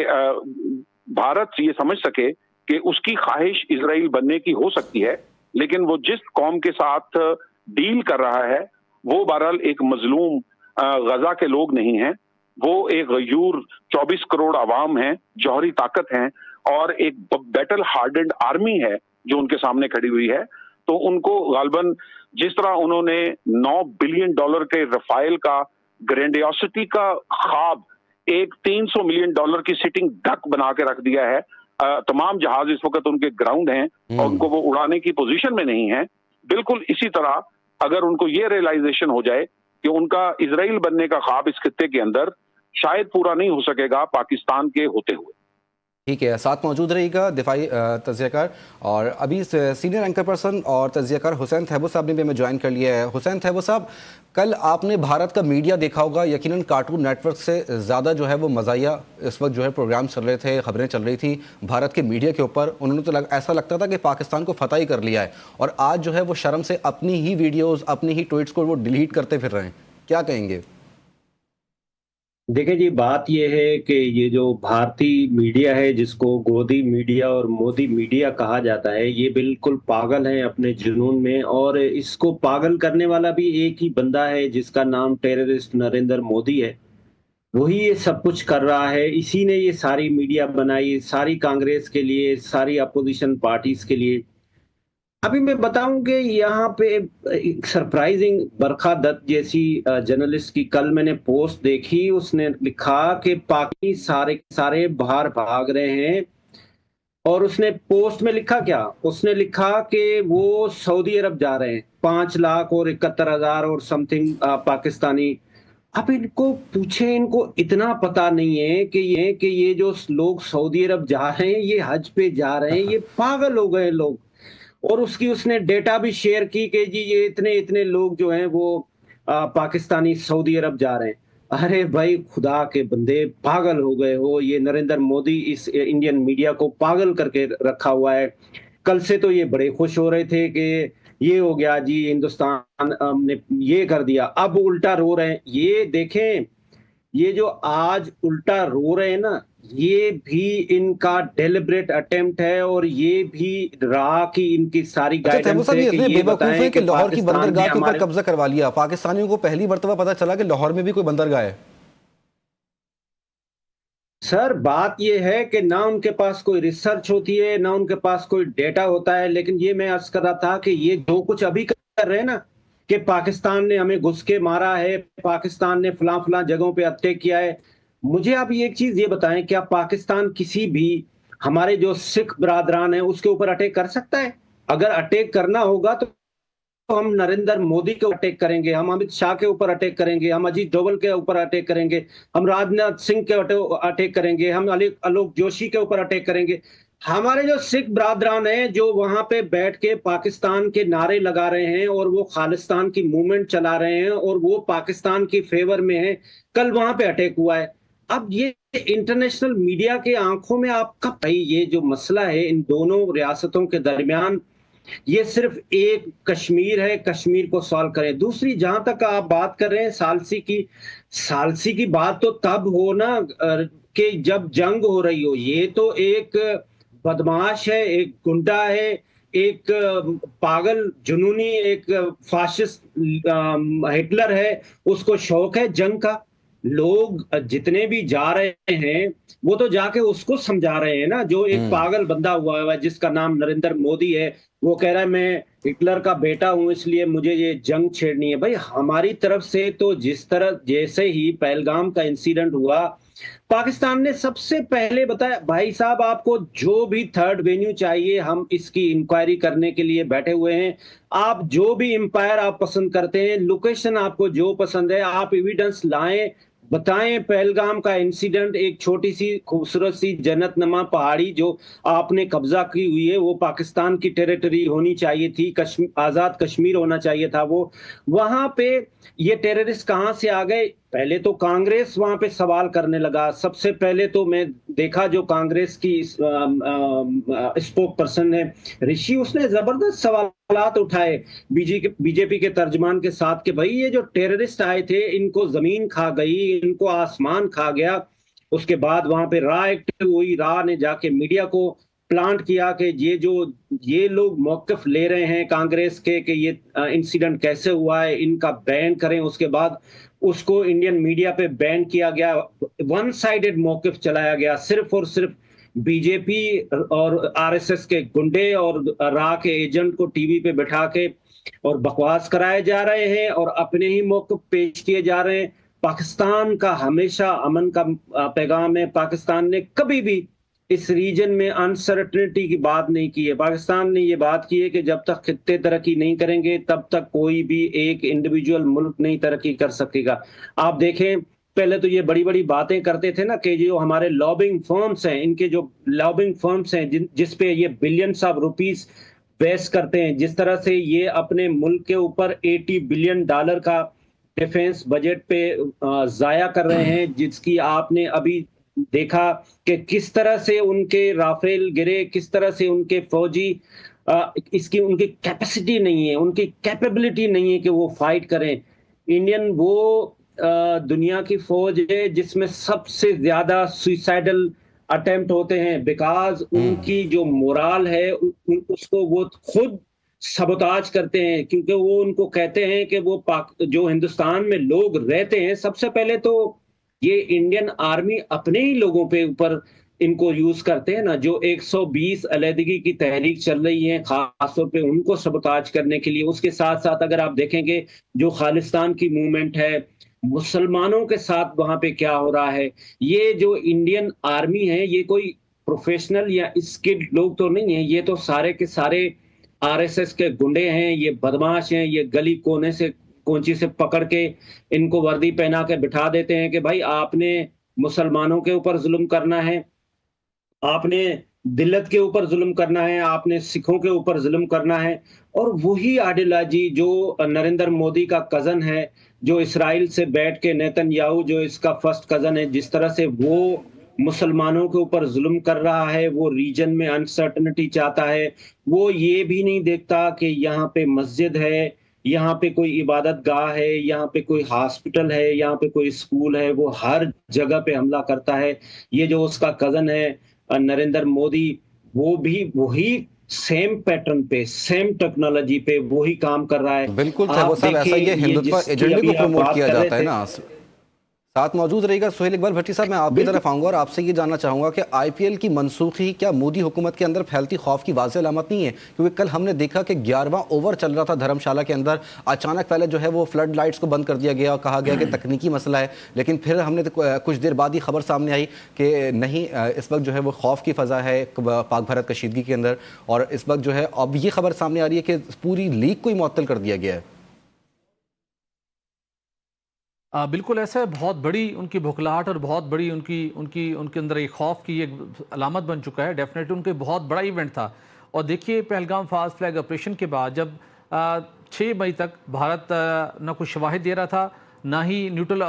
भारत ये समझ सके कि उसकी ख्वाहिश इजराइल बनने की हो सकती है, लेकिन वो जिस कौम के साथ डील कर रहा है वो बहरहाल एक मजलूम गजा के लोग नहीं हैं, वो एक गयूर 24 करोड़ अवाम है, जौहरी ताकत हैं और एक बैटल हार्डेंड आर्मी है जो उनके सामने खड़ी हुई है। तो उनको गालबन जिस तरह उन्होंने $9 बिलियन के रफाइल का ग्रैंडियोसिटी का ख्वाब एक $300 मिलियन की सिटिंग डक बना के रख दिया है, तमाम जहाज इस वक्त उनके ग्राउंड हैं और उनको वो उड़ाने की पोजीशन में नहीं है। बिल्कुल इसी तरह अगर उनको ये रियलाइजेशन हो जाए कि उनका इजराइल बनने का ख्वाब इस खित्ते के अंदर शायद पूरा नहीं हो सकेगा पाकिस्तान के होते हुए। ठीक है, साथ मौजूद रहेगा दिफाई तज्जियाकार और अभी सीनियर एंकर पर्सन और तज्जियाकार हुसैन थैबो साहब ने भी हमें ज्वाइन कर लिया है। हुसैन थैबो साहब, कल आपने भारत का मीडिया देखा होगा, यकीनन कार्टून नेटवर्क से ज़्यादा जो है वो मज़ाहिया इस वक्त जो है प्रोग्राम चल रहे थे, खबरें चल रही थी भारत के मीडिया के ऊपर। उन्होंने तो ऐसा लगता था कि पाकिस्तान को फतह ही कर लिया है और आज जो है वो शर्म से अपनी ही वीडियोज़, अपनी ही ट्वीट्स को वो डिलीट करते फिर रहे हैं। क्या कहेंगे? देखिए जी, बात यह है कि ये जो भारतीय मीडिया है जिसको गोदी मीडिया और मोदी मीडिया कहा जाता है, ये बिल्कुल पागल है अपने जुनून में। और इसको पागल करने वाला भी एक ही बंदा है जिसका नाम टेररिस्ट नरेंद्र मोदी है। वही ये सब कुछ कर रहा है, इसी ने ये सारी मीडिया बनाई, सारी कांग्रेस के लिए, सारी अपोजिशन पार्टीज के लिए। अभी मैं बताऊं कि यहाँ पे एक सरप्राइजिंग बरखा दत्त जैसी जर्नलिस्ट की कल मैंने पोस्ट देखी। उसने लिखा कि पाकि सारे बाहर भाग रहे हैं और उसने पोस्ट में लिखा क्या, उसने लिखा कि वो सऊदी अरब जा रहे हैं, 5,71,000 और समथिंग पाकिस्तानी। अब इनको पूछे, इनको इतना पता नहीं है कि ये जो लोग सऊदी अरब जा रहे हैं, ये हज पे जा रहे हैं, ये पागल हो गए लोग। और उसने डेटा भी शेयर की कि जी ये इतने लोग जो हैं वो पाकिस्तानी सऊदी अरब जा रहे हैं। अरे भाई, खुदा के बंदे, पागल हो गए हो। ये नरेंद्र मोदी इस इंडियन मीडिया को पागल करके रखा हुआ है। कल से तो ये बड़े खुश हो रहे थे कि ये हो गया जी, हिंदुस्तान ने ये कर दिया, अब उल्टा रो रहे हैं। ये देखें, ये जो आज उल्टा रो रहे हैं ना, ये भी इनका डेलिब्रेट अटेम्प्ट है और ये भी रहा कि इनकी सारी गाइडेंस है कि ये बताएं कि लाहौर की बंदरगाह के ऊपर कब्जा करवा लिया। पाकिस्तानियों को पहली मर्तबा पता चला कि लाहौर में भी कोई बंदरगाह है। सर, बात ये है कि ना उनके पास कोई रिसर्च होती है, ना उनके पास कोई डेटा होता है। लेकिन ये मैं अर्ज कर रहा था कि ये जो कुछ अभी कर रहे हैं ना, कि पाकिस्तान ने हमें घुस के मारा है, पाकिस्तान ने फलां जगहों पे अटैक किया है। मुझे आप एक चीज ये बताएं, क्या पाकिस्तान किसी भी हमारे जो सिख बरादरान है उसके ऊपर अटैक कर सकता है? अगर अटैक करना होगा तो हम नरेंद्र मोदी के ऊपर अटैक करेंगे, हम अमित शाह के ऊपर अटैक करेंगे, हम अजीत डोभाल के ऊपर अटैक करेंगे, हम राजनाथ सिंह के अटैक करेंगे, हम आलोक जोशी के ऊपर अटैक करेंगे। हमारे जो सिख बरादरान हैं जो वहां पे बैठ के पाकिस्तान के नारे लगा रहे हैं और वो खालिस्तान की मूवमेंट चला रहे हैं और वो पाकिस्तान की फेवर में है, कल वहां पे अटैक हुआ है। अब ये इंटरनेशनल मीडिया के आंखों में आपका भाई ये जो मसला है इन दोनों रियासतों के दरमियान, ये सिर्फ एक कश्मीर है, कश्मीर को सॉल्व करें। दूसरी, जहां तक आप बात कर रहे हैं सालसी की बात तो तब हो ना कि जब जंग हो रही हो। ये तो एक बदमाश है, एक गुंडा है, एक पागल जुनूनी, एक फाशिस्ट हिटलर है, उसको शौक है जंग का। लोग जितने भी जा रहे हैं वो तो जाके उसको समझा रहे हैं ना, जो एक पागल बंदा हुआ है जिसका नाम नरेंद्र मोदी है। वो कह रहा है मैं हिटलर का बेटा हूं इसलिए मुझे ये जंग छेड़नी है। भाई, हमारी तरफ से तो जैसे ही पहलगाम का इंसिडेंट हुआ, पाकिस्तान ने सबसे पहले बताया भाई साहब आपको जो भी थर्ड वेन्यू चाहिए हम इसकी इंक्वायरी करने के लिए बैठे हुए हैं। आप जो भी एम्पायर आप पसंद करते हैं, लोकेशन आपको जो पसंद है, आप एविडेंस लाएं, बताएं, पहलगाम का इंसिडेंट, एक छोटी सी खूबसूरत सी जन्नत नमा पहाड़ी जो आपने कब्जा की हुई है, वो पाकिस्तान की टेरिटरी होनी चाहिए थी, आजाद कश्मीर होना चाहिए था वो। वहां पे ये टेररिस्ट कहां से आ गए? पहले तो कांग्रेस वहां पे सवाल करने लगा। सबसे पहले तो मैं देखा जो कांग्रेस की स्पोक पर्सन है ऋषि, उसने जबरदस्त सवालात उठाए बीजेपी के तर्जमान के साथ कि भाई ये जो टेररिस्ट आए थे इनको जमीन खा गई, इनको आसमान खा गया। उसके बाद वहां पे रा एक्टिव हुई, रा ने जाके मीडिया को प्लांट किया कि ये लोग मौकफ ले रहे हैं कांग्रेस के कि ये इंसिडेंट कैसे हुआ है, इनका बैन करें। उसके बाद उसको इंडियन मीडिया पे बैन किया गया, वन साइडेड मौकफ चलाया गया, सिर्फ और सिर्फ बीजेपी और आरएसएस के गुंडे और रा के एजेंट को टीवी पे बैठा के और बकवास कराए जा रहे हैं और अपने ही मौकफ पेश किए जा रहे हैं। पाकिस्तान का हमेशा अमन का पैगाम है। पाकिस्तान ने कभी भी इस रीजन में अनसर्टेनिटी की बात नहीं की है। पाकिस्तान ने ये बात की है कि जब तक खित्ते तरक्की नहीं करेंगे तब तक कोई भी एक इंडिविजुअल मुल्क नहीं तरक्की कर सकेगा। आप देखें, पहले तो ये बड़ी बड़ी बातें करते थे ना कि जो हमारे लॉबिंग फर्म्स हैं, इनके जो लॉबिंग फर्म्स हैं जिस पे ये बिलियंस ऑफ रुपीस वेस्ट करते हैं, जिस तरह से ये अपने मुल्क के ऊपर $80 बिलियन का डिफेंस बजट पे जाया कर रहे हैं, जिसकी आपने अभी देखा कि किस तरह से उनके राफेल गिरे, किस तरह से उनके फौजी इसकी उनकी कैपेसिटी नहीं है, उनकी कैपेबिलिटी नहीं है कि वो फाइट करें। इंडियन वो दुनिया की फौज है जिसमें सबसे ज्यादा सुइसाइडल अटेम्प्ट होते हैं, बिकॉज उनकी जो मोराल है उसको वो खुद सबोताज करते हैं, क्योंकि वो उनको कहते हैं कि वो जो हिंदुस्तान में लोग रहते हैं, सबसे पहले तो ये इंडियन आर्मी अपने ही लोगों पे ऊपर इनको यूज करते हैं ना। जो 120 अलहदगी की तहरीक चल रही है खासतौर पे उनको सबोताज करने के लिए। उसके साथ साथ अगर आप देखेंगे जो खालिस्तान की मूवमेंट है, मुसलमानों के साथ वहां पे क्या हो रहा है, ये जो इंडियन आर्मी है ये कोई प्रोफेशनल या स्किल्ड लोग तो नहीं है, ये तो सारे के सारे आरएसएस के गुंडे हैं, ये बदमाश हैं, ये गली कोने से कोंची से पकड़ के इनको वर्दी पहना के बिठा देते हैं कि भाई आपने मुसलमानों के ऊपर जुल्म करना है, आपने दिल्लत के ऊपर जुल्म करना है, आपने सिखों के ऊपर जुल्म करना है। और वही आइडियोलॉजी जो नरेंद्र मोदी का कजन है, जो इसराइल से बैठ के नेतन्याहू जो इसका फर्स्ट कजन है, जिस तरह से वो मुसलमानों के ऊपर जुल्म कर रहा है, वो रीजन में अनसर्टनिटी चाहता है, वो ये भी नहीं देखता कि यहाँ पे मस्जिद है, यहाँ पे कोई इबादत गाह है, यहाँ पे कोई हॉस्पिटल है, यहाँ पे कोई स्कूल है, वो हर जगह पे हमला करता है। ये जो उसका कजन है नरेंद्र मोदी, वो भी वही सेम पैटर्न पे, सेम टेक्नोलॉजी पे वही काम कर रहा है। बिल्कुल वो सब ऐसा ही हिंदुत्व एजेंडे को प्रमोट किया जाता है ना। साथ मौजूद रहेगा सुहेल इकबाल भट्टी साहब। मैं आपकी तरफ आऊंगा और आपसे ये जानना चाहूंगा कि आईपीएल की मनसूखी क्या मोदी हुकूमत के अंदर फैलती खौफ की वाज़ेह अलामत नहीं है? क्योंकि कल हमने देखा कि 11वां ओवर चल रहा था धर्मशाला के अंदर, अचानक पहले जो है वो फ्लड लाइट्स को बंद कर दिया गया और कहा गया कि तकनीकी मसला है, लेकिन फिर हमने कुछ देर बाद ही खबर सामने आई कि नहीं, इस वक्त जो है वो खौफ की फ़ज़ा है पाक भारत कशीदगी के अंदर, और इस वक्त जो है अब ये खबर सामने आ रही है कि पूरी लीग को ही मुअत्तल कर दिया गया है। बिल्कुल ऐसा है, बहुत बड़ी उनकी भुखलाहट और बहुत बड़ी उनके अंदर एक खौफ की एक अलामत बन चुका है। डेफिनेटली उनके बहुत बड़ा इवेंट था। और देखिए पहलगाम फास्ट फ्लैग ऑपरेशन के बाद जब 6 मई तक भारत ना कुछ शवाहिद दे रहा था, ना ही न्यूट्रल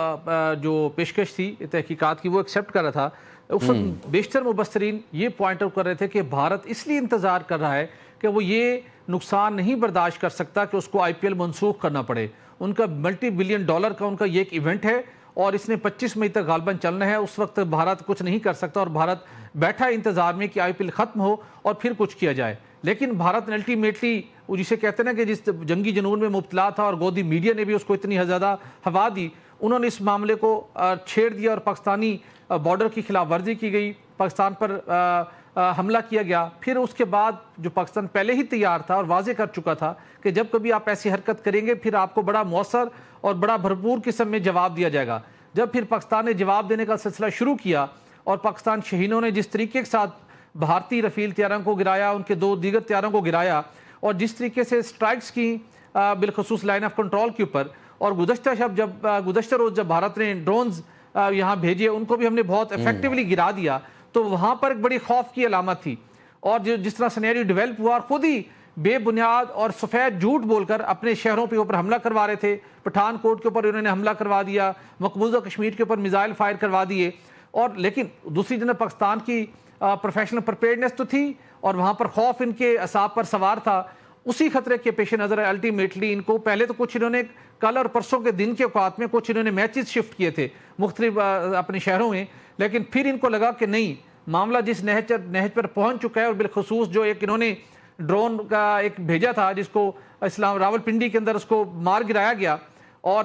जो पेशकश थी तहकीकात की वो एक्सेप्ट कर रहा था, उस वक्त बेशतर मुबस्सरीन ये पॉइंट आउट कर रहे थे कि भारत इसलिए इंतज़ार कर रहा है कि वो ये नुकसान नहीं बर्दाश्त कर सकता कि उसको आईपीएल मनसूख करना पड़े। उनका $multi billion का उनका ये एक इवेंट है और इसने 25 मई तक गालबन चलना है। उस वक्त भारत कुछ नहीं कर सकता और भारत बैठा है इंतजार में कि आईपीएल खत्म हो और फिर कुछ किया जाए। लेकिन भारत ने अल्टीमेटली वो जिसे कहते हैं ना कि जिस जंगी जुनून में मुब्तला था और गोदी मीडिया ने भी उसको इतनी ज़्यादा हवा दी, उन्होंने इस मामले को छेड़ दिया और पाकिस्तानी बॉर्डर की खिलाफ वर्जी की गई, पाकिस्तान पर हमला किया गया। फिर उसके बाद जो पाकिस्तान पहले ही तैयार था और वाजे कर चुका था कि जब कभी आप ऐसी हरकत करेंगे फिर आपको बड़ा मौसर और बड़ा भरपूर किस्म में जवाब दिया जाएगा। जब फिर पाकिस्तान ने जवाब देने का सिलसिला शुरू किया और पाकिस्तान शहीनों ने जिस तरीके के साथ भारतीय रफील तैयारों को गिराया, उनके 2 दीगर तैयारों को गिराया और जिस तरीके से स्ट्राइक्स की बिलखसूस लाइन ऑफ कंट्रोल के ऊपर, और गुज़श्ता रोज़ जब भारत ने ड्रोन्स یہاں بھیجے ان کو بھی ہم نے بہت افیکٹولی گرا دیا. تو وہاں پر ایک بڑی خوف کی علامت تھی. اور جس طرح سینیریو ڈیولپ ہوا اور خود ہی بے بنیاد اور سفید جھوٹ بول کر اپنے شہروں پہ اوپر حملہ کروا رہے تھے. پٹھان کوٹ کے اوپر انہوں نے حملہ کروا دیا, مقبوضہ کشمیر کے اوپر میزائل فائر کروا دیے. اور لیکن دوسری جانب پاکستان کی پروفیشنل پریپیئرنس تو تھی اور وہاں پر خوف ان کے اعصاب پر سوار تھا. اسی خطرے کے پیش نظر الٹیمیٹلی ان کو پہلے تو کچھ انہوں نے کل اور پرسوں کے دن کے اوقات میں کچھ انہوں نے میچز شفٹ کیے تھے مختلف اپنے شہروں میں, لیکن پھر ان کو لگا کہ نہیں, معاملہ جس نہج پر پہنچ چکا ہے. اور بالخصوص جو ایک انہوں نے ڈرون کا ایک بھیجا تھا جس کو اسلام راولپنڈی کے اندر اس کو مار گرایا گیا, اور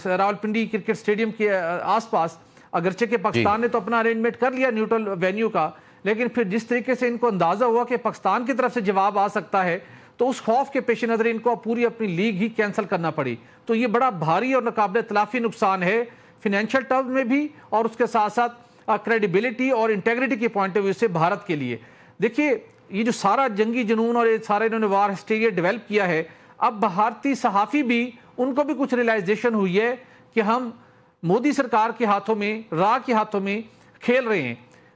راولپنڈی کرکٹ اسٹیڈیم کے آس پاس, اگرچہ کہ پاکستان نے تو اپنا ارینجمنٹ کر لیا نیوٹرل وینیو کا, لیکن پھر جس طریقے سے ان کو اندازہ ہوا کہ پاکستان کی طرف سے جواب آ سکتا ہے تو اس خوف کے پیش نظر ان کو پوری اپنی لیگ ہی کینسل کرنا پڑی. تو یہ بڑا بھاری اور ناقابل تلافی نقصان ہے فنینشل ٹرمز میں بھی, اور اس کے ساتھ ساتھ کریڈیبلٹی اور انٹیگریٹی کے پوائنٹ آف ویو سے بھارت کے لیے. دیکھیے یہ جو سارا جنگی جنون اور یہ سارا انہوں نے وار ہسٹیریا ڈیولپ کیا ہے, اب بھارتی صحافی بھی ان کو بھی کچھ ریلائزیشن ہوئی ہے کہ ہم مودی سرکار کے ہاتھوں میں, راہ کے ہاتھوں میں کھیل رہے ہیں.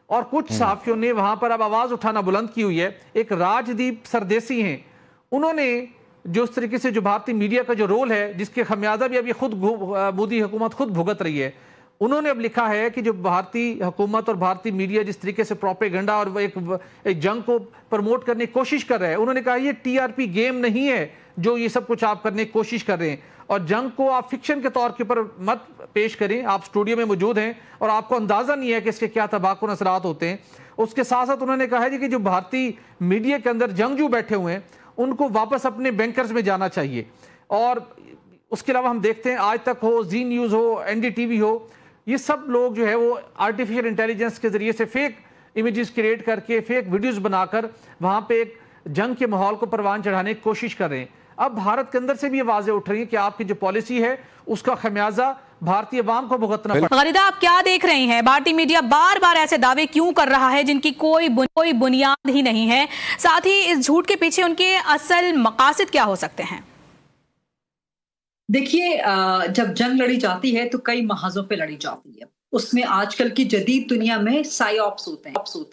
اور کچھ صحافیوں نے وہاں پر اب آواز اٹھانا بلند کی ہوئی ہے. ایک راجدیپ سردیسی ہیں, انہوں نے جو اس طریقے سے جو بھارتی میڈیا کا جو رول ہے جس کے خمیازہ بھی اب یہ خود مودی حکومت خود بھگت رہی ہے, انہوں نے اب لکھا ہے کہ جو بھارتی حکومت اور بھارتی میڈیا جس طریقے سے پروپیگنڈا اور ایک جنگ کو پروموٹ کرنے کی کوشش کر رہے ہیں, انہوں نے کہا یہ ٹی آر پی گیم نہیں ہے جو یہ سب کچھ آپ کرنے کی کوشش کر رہے ہیں, اور جنگ کو آپ فکشن کے طور کے اوپر مت پیش کریں. آپ اسٹوڈیو میں موجود ہیں اور آپ کو اندازہ نہیں ہے کہ اس کے کیا تباہ اثرات ہوتے ہیں. اس کے ساتھ ساتھ انہوں نے کہا ہے کہ جو بھارتی میڈیا کے اندر جنگجو بیٹھے ہوئے ہیں ان کو واپس اپنے بینکرز میں جانا چاہیے. اور اس کے علاوہ ہم دیکھتے ہیں آج تک ہو, زی نیوز ہو, این ڈی ٹی وی ہو, یہ سب لوگ جو ہے وہ آرٹیفیشل انٹیلیجنس کے ذریعے سے فیک امیجز کریٹ کر کے فیک ویڈیوز بنا کر وہاں پہ ایک جنگ کے ماحول کو پروان چڑھانے کی کوشش کر رہے ہیں. اب بھارت کے اندر سے بھی یہ واضح اٹھ رہی ہے کہ آپ کی جو پالیسی ہے اس کا خمیازہ بھارتی عوام کو بھگتنا پڑا. غالدہ آپ کیا دیکھ رہی ہیں, بھارتی میڈیا بار بار ایسے دعوے کیوں کر رہا ہے جن کی کوئی بنیاد ہی نہیں ہے, ساتھ ہی اس جھوٹ کے پیچھے ان کے اصل مقاصد کیا ہو سکتے ہیں؟ دیکھیے, جب جنگ لڑی جاتی ہے تو کئی محاذوں پہ لڑی جاتی ہے. اس میں آج کل کی جدید دنیا میں سائی آپس ہوتے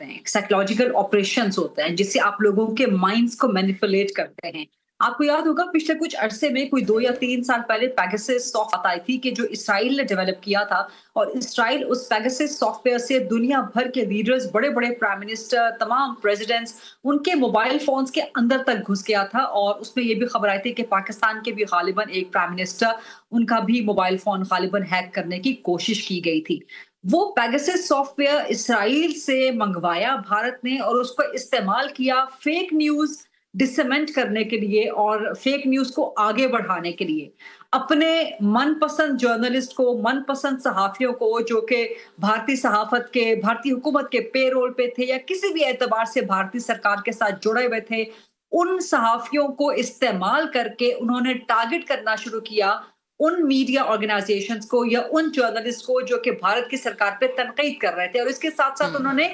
ہیں, سائیکولوجیکل آپریشنز ہوتے ہیں جس سے آپ لوگوں کے مائنڈز کو مینیپولیٹ کرتے ہیں. آپ کو یاد ہوگا پچھلے کچھ عرصے میں کوئی 2 یا 3 سال پہلے پیگاسس سافٹ ویئر آئی تھی کہ جو اسرائیل نے ڈیولپ کیا تھا, اور اسرائیل اس پیگاسس سافٹ ویئر سے دنیا بھر کے لیڈرز, بڑے بڑے پرائم منسٹر, تمام پریزیڈنٹس, ان کے موبائل فونز کے اندر تک گھس گیا تھا. اور اس میں یہ بھی خبر آئی تھی کہ پاکستان کے بھی غالباً ایک پرائم منسٹر, ان کا بھی موبائل فون غالباً ہیک کرنے کی کوشش کی گئی تھی. وہ پیگاسس سافٹ ویئر اسرائیل سے منگوایا بھارت نے, اور اس کو استعمال کیا فیک نیوز ڈسمنٹ کرنے کے لیے اور فیک نیوز کو آگے بڑھانے کے لیے. اپنے من پسند جرنلسٹ کو, من پسند صحافیوں کو جو کہ بھارتی صحافت کے, بھارتی حکومت کے پے رول پہ تھے یا کسی بھی اعتبار سے بھارتی سرکار کے ساتھ جڑے ہوئے تھے, ان صحافیوں کو استعمال کر کے انہوں نے ٹارگٹ کرنا شروع کیا ان میڈیا آرگنائزیشنز کو یا ان جرنلسٹ کو جو کہ بھارت کی سرکار پہ تنقید کر رہے تھے, اور اس کے ساتھ ساتھ انہوں نے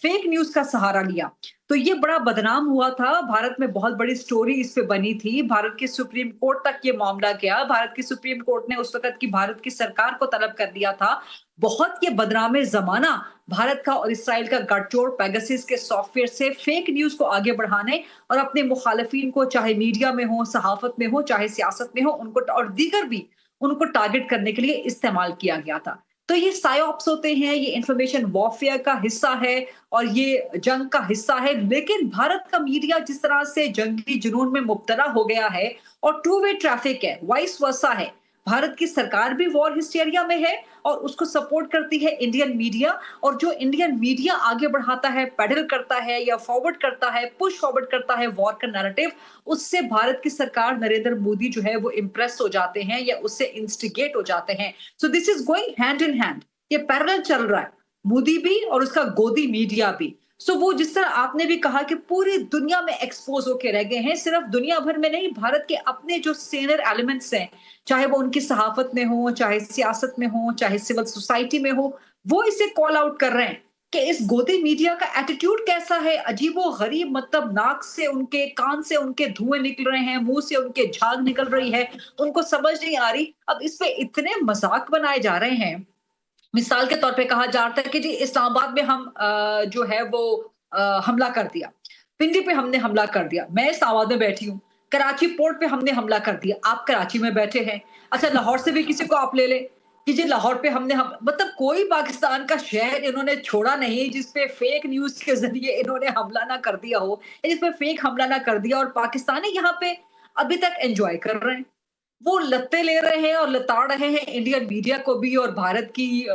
فیک نیوز کا سہارا لیا. تو یہ بڑا بدنام ہوا تھا. بھارت میں بہت بڑی سٹوری اس پہ بنی تھی. بھارت کی سپریم کورٹ تک یہ معاملہ گیا. بھارت کی سپریم کورٹ نے اس وقت کی بھارت کی سرکار کو طلب کر دیا تھا. بہت یہ بدنام زمانہ بھارت کا اور اسرائیل کا گٹھ جوڑ پیگاسس کے سافٹ ویئر سے فیک نیوز کو آگے بڑھانے اور اپنے مخالفین کو, چاہے میڈیا میں ہو, صحافت میں ہو, چاہے سیاست میں ہو, ان کو اور دیگر بھی ان کو ٹارگٹ کرنے کے لیے استعمال کیا گیا تھا. تو یہ سائی آپس ہوتے ہیں, یہ انفارمیشن وارفیئر کا حصہ ہے اور یہ جنگ کا حصہ ہے. لیکن بھارت کا میڈیا جس طرح سے جنگی جنون میں مبتلا ہو گیا ہے اور ٹو وے ٹریفک ہے, وائس ورسا ہے, بھارت کی سرکار بھی وار ہسٹیریا میں ہے اور اس کو سپورٹ کرتی ہے انڈین میڈیا, اور جو انڈین میڈیا آگے بڑھاتا ہے, پیڈل کرتا ہے یا فارورڈ کرتا ہے, پش فارورڈ کرتا ہے وار کا نیریٹو, اس سے بھارت کی سرکار نریندر مودی جو ہے وہ امپریس ہو جاتے ہیں یا اس سے انسٹیگیٹ ہو جاتے ہیں. So this is going hand in hand, یہ پیرلل چل رہا ہے, مودی بھی اور اس کا گودی میڈیا بھی. سو وہ جس طرح آپ نے بھی کہا کہ پوری دنیا میں ایکسپوز ہو کے رہ گئے ہیں, صرف دنیا بھر میں نہیں, بھارت کے اپنے جو سینئر ایلیمنٹس ہیں, چاہے وہ ان کی صحافت میں ہو, چاہے سیاست میں ہو, چاہے سول سوسائٹی میں ہو, وہ اسے کال آؤٹ کر رہے ہیں کہ اس گودی میڈیا کا ایٹیٹیوڈ کیسا ہے, عجیب و غریب, مطلب ناک سے ان کے, کان سے ان کے دھوئیں نکل رہے ہیں, منہ سے ان کے جھاگ نکل رہی ہے, ان کو سمجھ نہیں آ رہی. اب اس پہ اتنے مذاق بنائے جا رہے ہیں, مثال کے طور پہ کہا جاتا ہے کہ جی اسلام آباد میں ہم جو ہے وہ حملہ کر دیا، پنڈی پہ ہم نے حملہ کر دیا، میں اسلام آباد میں بیٹھی ہوں، کراچی پورٹ پہ ہم نے حملہ کر دیا، آپ کراچی میں بیٹھے ہیں، اچھا لاہور سے بھی کسی کو آپ لے لیں کہ جی لاہور پہ ہم نے مطلب کوئی پاکستان کا شہر انہوں نے چھوڑا نہیں جس پہ فیک نیوز کے ذریعے انہوں نے حملہ نہ کر دیا ہو، جس پہ فیک حملہ نہ کر دیا، اور پاکستانی یہاں پہ ابھی تک انجوائے کر رہے ہیں، وہ لتے لے رہے ہیں اور لتاڑ رہے ہیں انڈین میڈیا کو بھی اور بھارت کی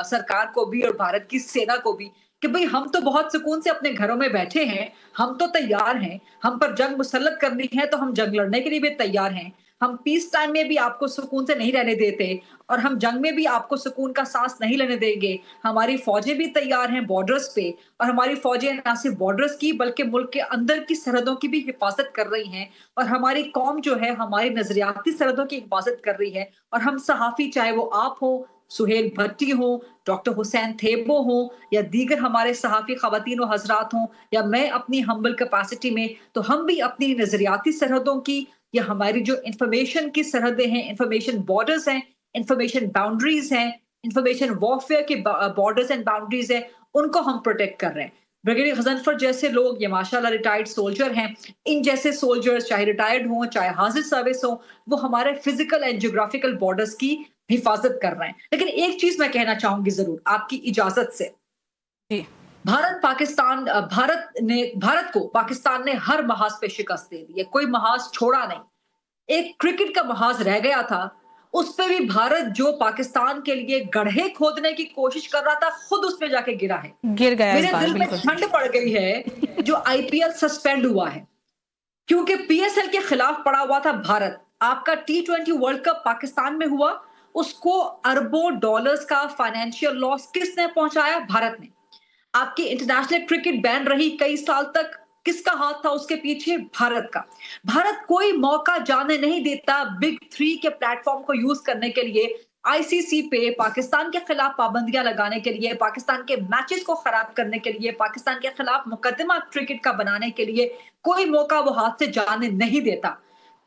سرکار کو بھی اور بھارت کی سینا کو بھی کہ بھئی ہم تو بہت سکون سے اپنے گھروں میں بیٹھے ہیں، ہم تو تیار ہیں، ہم پر جنگ مسلط کرنی ہے تو ہم جنگ لڑنے کے لیے بھی تیار ہیں، ہم پیس ٹائم میں بھی آپ کو سکون سے نہیں رہنے دیتے اور ہم جنگ میں بھی آپ کو سکون کا سانس نہیں لینے دیں گے، ہماری فوجیں بھی تیار ہیں بارڈرز پہ، اور ہماری فوجیں نہ صرف بارڈرز کی بلکہ ملک کے اندر کی سرحدوں کی بھی حفاظت کر رہی ہیں، اور ہماری قوم جو ہے ہماری نظریاتی سرحدوں کی حفاظت کر رہی ہے، اور ہم صحافی چاہے وہ آپ ہو، سہیل بھٹی ہوں، ڈاکٹر حسین تھیبو ہوں یا دیگر ہمارے صحافی خواتین و حضرات ہوں یا میں اپنی ہمبل کیپیسٹی میں، تو ہم بھی اپنی نظریاتی سرحدوں کی یا ہماری جو انفارمیشن کی سرحدیں ہیں، انفارمیشن بارڈرز ہیں، انفارمیشن باؤنڈریز ہیں، انفارمیشن وارفیئر کی بارڈرز اینڈ باؤنڈریز ہیں، ان کو ہم پروٹیکٹ کر رہے ہیں۔ بریگیڈیئر غضنفر جیسے لوگ یہ ماشاءاللہ ریٹائرڈ سولجر ہیں، ان جیسے سولجرز چاہے ریٹائرڈ ہوں چاہے حاضر سروس ہوں، وہ ہمارے فزیکل اینڈ جغرافیکل بارڈرز کی حفاظت کر رہے ہیں۔ لیکن ایک چیز میں کہنا چاہوں گی ضرور آپ کی اجازت سے، جی بھارت کو پاکستان نے ہر محاذ پہ شکست دے دی ہے، کوئی محاذ چھوڑا نہیں۔ ایک کرکٹ کا محاذ رہ گیا تھا، اس پہ بھی بھارت جو پاکستان کے لیے گڑھے کھودنے کی کوشش کر رہا تھا خود اس پہ جا کے گرا ہے۔ گر گیا اس میرے بار، دل میں بالکل۔ ٹھنڈ پڑ گئی ہے جو آئی پی ایل سسپینڈ ہوا ہے، کیونکہ پی ایس ایل کے خلاف پڑا ہوا تھا بھارت۔ آپ کا T20 ورلڈ کپ پاکستان میں ہوا، اس کو اربوں ڈالرز کا فائنینشیل لاس کس نے پہنچایا؟ بھارت نے۔ آپ کی انٹرنیشنل کرکٹ بین رہی کئی سال تک، کس کا ہاتھ تھا اس کے پیچھے؟ بھارت کا۔ بھارت کوئی موقع جانے نہیں دیتا بگ 3 کے پلیٹ فارم کو یوز کرنے کے لیے، آئی سی سی پہ پاکستان کے خلاف پابندیاں لگانے کے لیے، پاکستان کے میچز کو خراب کرنے کے لیے، پاکستان کے خلاف مقدمہ کرکٹ کا بنانے کے لیے کوئی موقع وہ ہاتھ سے جانے نہیں دیتا۔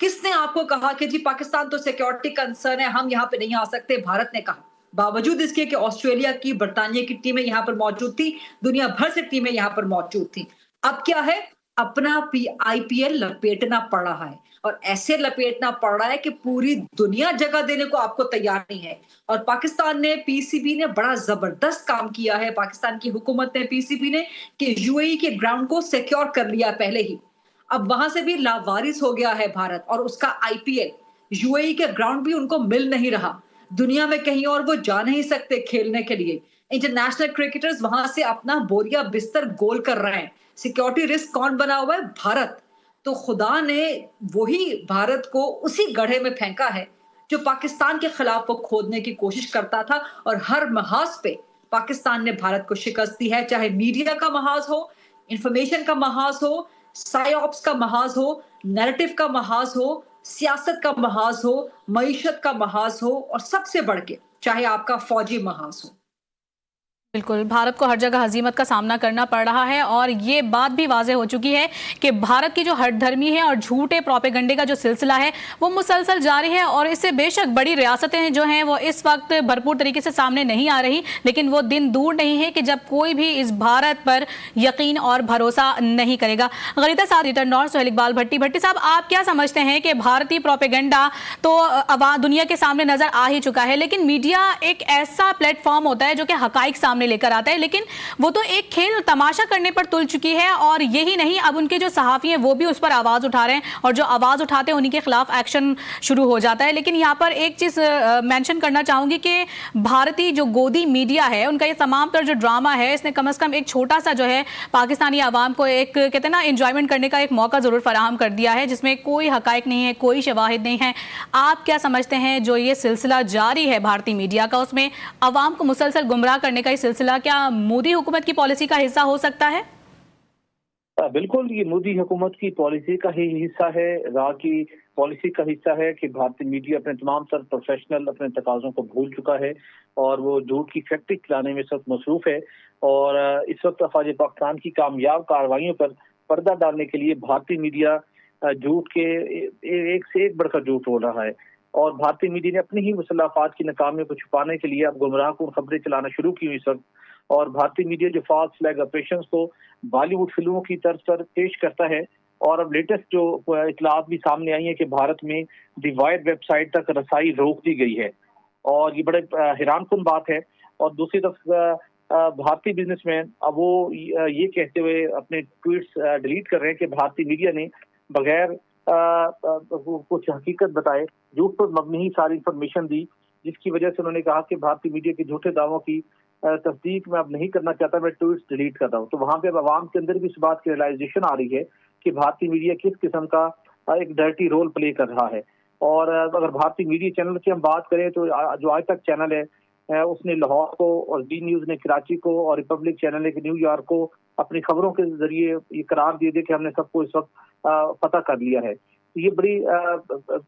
کس نے آپ کو کہا کہ جی پاکستان تو سیکیورٹی کنسرن ہے، ہم یہاں پہ نہیں آ سکتے؟ بھارت نے کہا، باوجود اس کے کہ آسٹریلیا کی، برطانیہ کی ٹیمیں یہاں پر موجود تھی، دنیا بھر سے ٹیمیں یہاں پر موجود تھیں۔ اب کیا ہے؟ اپنا آئی پی ایل لپیٹنا پڑ رہا ہے، اور ایسے لپیٹنا پڑ رہا ہے کہ پوری دنیا جگہ دینے کو آپ کو تیار نہیں ہے۔ اور پاکستان نے، پی سی بی نے بڑا زبردست کام کیا ہے، پاکستان کی حکومت نے، پی سی بی نے، کہ یو اے ای کے گراؤنڈ کو سیکیور کر لیا پہلے ہی۔ اب وہاں سے بھی لاوارث ہو گیا ہے بھارت، اور اس کا آئی پی ایل، یو اے ای کے گراؤنڈ بھی ان کو مل نہیں رہا، دنیا میں کہیں اور وہ جا نہیں سکتے کھیلنے کے لیے۔ انٹرنیشنل کرکٹرز وہاں سے اپنا بوریا بستر گول کر رہے ہیں۔ سیکیورٹی رسک کون بنا ہوا ہے؟ بھارت۔ تو خدا نے وہی بھارت کو اسی گڑھے میں پھینکا ہے جو پاکستان کے خلاف وہ کھودنے کی کوشش کرتا تھا، اور ہر محاذ پہ پاکستان نے بھارت کو شکست دی ہے، چاہے میڈیا کا محاذ ہو، انفارمیشن کا محاذ ہو، سائی آپس کا محاذ ہو، نیریٹو کا محاذ ہو، سیاست کا محاذ ہو، معیشت کا محاذ ہو، اور سب سے بڑھ کے چاہے آپ کا فوجی محاذ ہو۔ بالکل، بھارت کو ہر جگہ ہزیمت کا سامنا کرنا پڑ رہا ہے، اور یہ بات بھی واضح ہو چکی ہے کہ بھارت کی جو ہٹ دھرمی ہے اور جھوٹے پروپیگنڈے کا جو سلسلہ ہے وہ مسلسل جاری ہے، اور اس سے بے شک بڑی ریاستیں جو ہیں وہ اس وقت بھرپور طریقے سے سامنے نہیں آ رہی، لیکن وہ دن دور نہیں ہے کہ جب کوئی بھی اس بھارت پر یقین اور بھروسہ نہیں کرے گا۔ غریدہ صاحب ریٹرن اور سہیل اقبال بھٹی صاحب، آپ کیا سمجھتے ہیں کہ بھارتی پروپیگنڈا تو دنیا کے سامنے نظر آ ہی چکا ہے، لیکن میڈیا ایک ایسا پلیٹ فارم ہوتا ہے جو کہ حقائق سامنے لے کر آتا ہے، لیکن وہ تو ایک کھیل تماشا کرنے پر تل چکی ہے، اور یہی نہیں، اب ان کے جو صحافی ہیں وہ بھی اس پر آواز اٹھا رہے ہیں، اور جو آواز اٹھاتے ہیں انہی کے خلاف ایکشن شروع ہو جاتا ہے۔ لیکن یہاں پر ایک چیز مینشن کرنا چاہوں گی کہ بھارتی جو گودی میڈیا ہے ان کا یہ تمام تر جو ڈرامہ ہے، اس نے کم از کم ایک چھوٹا سا جو ہے پاکستانی عوام کو ایک کہتے ہیں نا انجوائمنٹ کرنے کا ایک موقع ضرور فراہم کر دیا ہے، جس میں کوئی حقائق نہیں ہے، کوئی شواہد نہیں ہے۔ آپ کیا سمجھتے ہیں جو یہ سلسلہ جاری ہے بھارتی میڈیا کا، اس میں عوام کو مسلسل گمراہ کرنے کا یہ سلسلہ کیا مودی حکومت کی پالیسی کا حصہ ہو سکتا ہے؟ بالکل، یہ مودی حکومت کی پالیسی کا ہی حصہ ہے، راہ کی پالیسی کا حصہ ہے کہ بھارتی میڈیا اپنے تمام تر پروفیشنل اپنے تقاضوں کو بھول چکا ہے اور وہ جھوٹ کی فیکٹری چلانے میں سخت مصروف ہے، اور اس وقت افواج پاکستان کی کامیاب کارروائیوں پر پردہ ڈالنے کے لیے بھارتی میڈیا جھوٹ کے ایک سے ایک بڑھ کر جھوٹ بول رہا ہے۔ اور بھارتی میڈیا نے اپنی ہی مسلح افواج کی ناکامیوں کو چھپانے کے لیے اب گمراہ کن خبریں چلانا شروع کی ہوئی اس وقت. اور بھارتی میڈیا جو فالس فلیگ آپریشنز کو بالی ووڈ فلموں کی طرز پر پیش کرتا ہے. اور اب لیٹسٹ جو اطلاعات بھی سامنے آئی ہیں کہ بھارت میں دی وائر ویب سائٹ تک رسائی روک دی گئی ہے, اور یہ بڑے حیران کن بات ہے. اور دوسری طرف بھارتی بزنس مین اب وہ یہ کہتے ہوئے اپنے ٹویٹس ڈیلیٹ کر رہے ہیں کہ بھارتی میڈیا نے بغیر کچھ حقیقت بتائے جھوٹ پر مبنی ہی ساری انفارمیشن دی, جس کی وجہ سے انہوں نے کہا کہ بھارتی میڈیا کے جھوٹے دعووں کی تصدیق میں اب نہیں کرنا چاہتا, میں ٹویٹس ڈیلیٹ کر رہا ہوں. تو وہاں پہ اب عوام کے اندر بھی اس بات کی ریئلائزیشن آ رہی ہے کہ بھارتی میڈیا کس قسم کا ایک ڈرٹی رول پلے کر رہا ہے. اور اگر بھارتی میڈیا چینل کی ہم بات کریں تو جو آج تک چینل ہے اس نے لاہور کو, اور ڈی نیوز نے کراچی کو, اور ریپبلک چینل نے نیو یارک کو اپنی خبروں کے ذریعے یہ قرار دے دے کہ ہم نے سب کو اس وقت فتح کر لیا ہے. یہ بڑی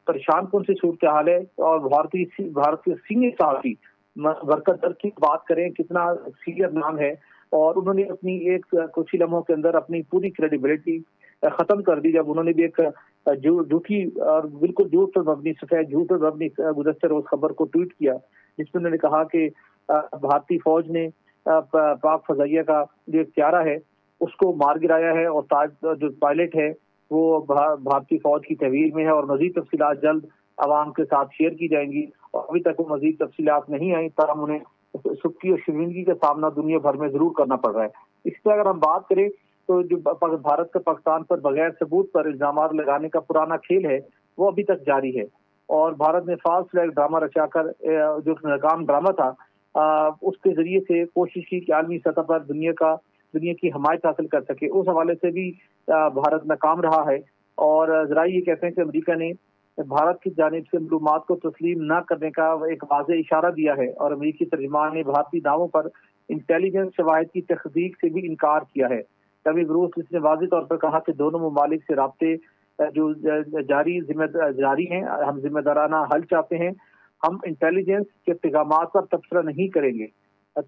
پریشان کن سی صورتحال ہے. اور بھارت کے سینئر صحافی برکت در کی بات کریں, کتنا سینئر نام ہے, اور انہوں نے اپنی ایک کچھ ہی لمحوں کے اندر اپنی پوری کریڈیبلٹی ختم کر دی جب انہوں نے بھی ایک جھوٹی اور بالکل جھوٹ پر مبنی سفید جھوٹ پر مبنی گزشتہ روز خبر کو ٹویٹ کیا, جس میں انہوں نے کہا کہ بھارتی فوج نے پاک فضائیہ کا جو ایک پیارا ہے اس کو مار گرایا ہے, اور جو پائلٹ ہے وہ بھارتی فوج کی تحویل میں ہے, اور مزید تفصیلات جلد عوام کے ساتھ شیئر کی جائیں گی. اور ابھی تک وہ مزید تفصیلات نہیں آئیں, تاہم انہیں سکی اور شرمندگی کا سامنا دنیا بھر میں ضرور کرنا پڑ رہا ہے. اس پہ اگر ہم بات کریں تو جو بھارت کا پاکستان پر بغیر ثبوت پر الزامات لگانے کا پرانا کھیل ہے وہ ابھی تک جاری ہے. اور بھارت نے فالس فلیگ ڈرامہ رچا کر جو ناکام ڈرامہ تھا اس کے ذریعے سے کوشش کی کہ عالمی سطح پر دنیا کی حمایت حاصل کر سکے. اس حوالے سے بھی بھارت ناکام رہا ہے. اور ذرائع یہ کہتے ہیں کہ امریکہ نے بھارت کی جانب سے معلومات کو تسلیم نہ کرنے کا ایک واضح اشارہ دیا ہے, اور امریکی ترجمان نے بھارتی دعووں پر انٹیلیجنس شواہد کی تصدیق سے بھی انکار کیا ہے. تبھی روس اس نے واضح طور پر کہا کہ دونوں ممالک سے رابطے جو جاری ہیں, ہم ذمہ دارانہ حل چاہتے ہیں, ہم انٹیلیجنس کے پیغامات پر تبصرہ نہیں کریں گے.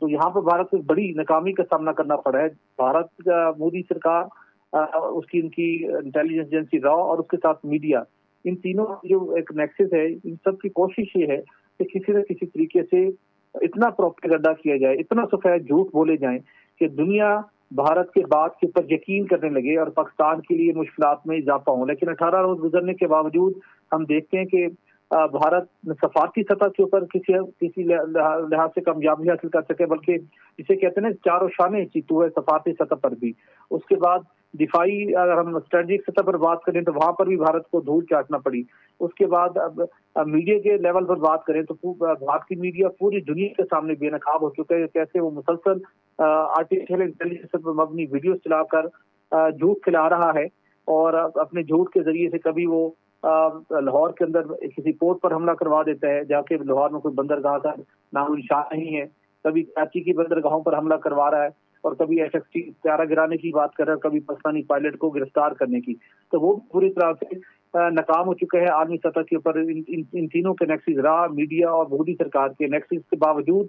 تو یہاں پر بھارت کو بڑی ناکامی کا سامنا کرنا پڑا ہے. بھارت مودی سرکار, ان کی انٹیلیجنس ایجنسی را, اور اس کے ساتھ میڈیا, ان تینوں جو ایک نیکسس ہے, ان سب کی کوشش یہ ہے کہ کسی نہ کسی طریقے سے اتنا پروپیگنڈا کیا جائے, اتنا سفید جھوٹ بولے جائیں کہ دنیا بھارت کے بات کے اوپر یقین کرنے لگے اور پاکستان کے لیے مشکلات میں اضافہ ہوں. لیکن 18 روز گزرنے کے باوجود ہم دیکھتے ہیں کہ بھارت سفارتی سطح کے اوپر کسی لحاظ سے کامیابی حاصل کر سکے, بلکہ اسے کہتے ہیں نا چاروں شانے چیتو ہے سفارتی سطح پر بھی. اس کے بعد دفاعی اگر ہم اسٹریٹجک سطح پر بات کریں تو وہاں پر بھی بھارت کو دھول چاٹنا پڑی. اس کے بعد اب میڈیا کے لیول پر بات کریں تو بھارتی میڈیا پوری دنیا کے سامنے بے نقاب ہو چکا ہے. کیسے وہ مسلسل آرٹیفیشل انٹیلیجنس پر مبنی ویڈیوز چلا کر جھوٹ پھیلا رہا ہے, اور اپنے جھوٹ کے ذریعے سے کبھی وہ لاہور کے اندر کسی پورٹ پر حملہ کروا دیتا ہے, جا کے لاہور میں کوئی بندرگاہ کا نام و نشان نہیں ہے, کبھی کراچی کی بندرگاہوں پر حملہ کروا رہا ہے, اور کبھی FXT طیارہ گرانے کی بات کر رہا ہے, کبھی پاکستانی پائلٹ کو گرفتار کرنے کی. تو وہ پوری طرح سے ناکام ہو چکے ہیں عالمی سطح کے اوپر. ان تینوں کے نیکسس را, میڈیا اور مودی سرکار کے نیکسس کے باوجود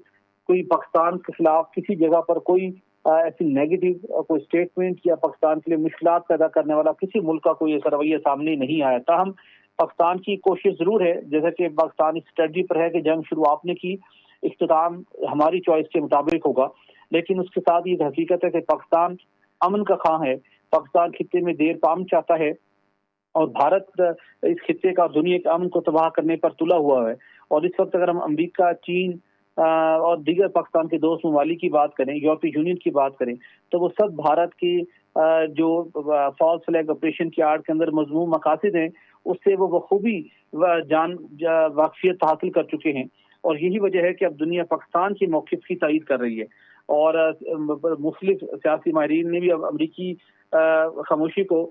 کوئی پاکستان کے خلاف کسی جگہ پر کوئی ایسی نیگیٹو کوئی اسٹیٹمنٹ یا پاکستان کے لیے مشکلات پیدا کرنے والا کسی ملک کا کوئی ایسا رویہ سامنے نہیں آیا. تاہم پاکستان کی کوشش ضرور ہے, جیسا کہ پاکستان اس اسٹریٹجی پر ہے کہ جنگ شروع آپ نے کی, اختتام ہماری چوائس کے مطابق ہوگا. لیکن اس کے ساتھ یہ حقیقت ہے کہ پاکستان امن کا خواہاں ہے, پاکستان خطے میں دیر پام چاہتا ہے, اور بھارت اس خطے کا دنیا کے امن کو تباہ کرنے پر تلا ہوا ہے. اور اس وقت اگر ہم امریکہ, چین اور دیگر پاکستان کے دوست ممالک کی بات کریں, یورپی یونین کی بات کریں, تو وہ سب بھارت کی جو فالس فلیگ آپریشن کی آڑ کے اندر مضمون مقاصد ہیں اس سے وہ بخوبی واقفیت حاصل کر چکے ہیں. اور یہی وجہ ہے کہ اب دنیا پاکستان کے موقف کی تائید کر رہی ہے, اور مختلف سیاسی ماہرین نے بھی اب امریکی خاموشی کو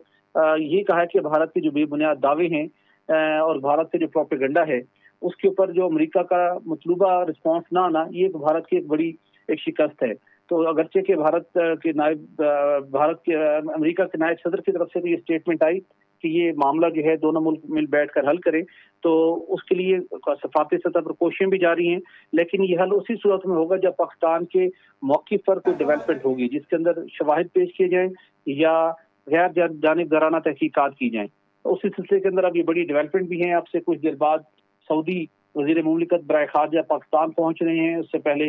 یہ کہا کہ بھارت کے جو بے بنیاد دعوے ہیں اور بھارت سے جو پروپیگنڈا ہے اس کے اوپر جو امریکہ کا مطلوبہ رسپانس نہ آنا, یہ بھارت کی ایک بڑی ایک شکست ہے. تو اگرچہ کہ امریکہ کے نائب صدر کی طرف سے بھی یہ اسٹیٹمنٹ آئی کہ یہ معاملہ جو ہے دونوں ملک مل بیٹھ کر حل کریں, تو اس کے لیے سفارتی سطح پر کوششیں بھی جاری ہیں. لیکن یہ حل اسی صورت میں ہوگا جب پاکستان کے موقف پر کوئی ڈیولپمنٹ ہوگی جس کے اندر شواہد پیش کیے جائیں یا غیر جانبدارانہ تحقیقات کی جائیں. اسی سلسلے کے اندر اب یہ بڑی ڈیولپمنٹ بھی ہیں. آپ سے کچھ دیر بعد सऊदी वजीर मुमलिकत बराए खारजा पाकिस्तान पहुंच रहे हैं। उससे पहले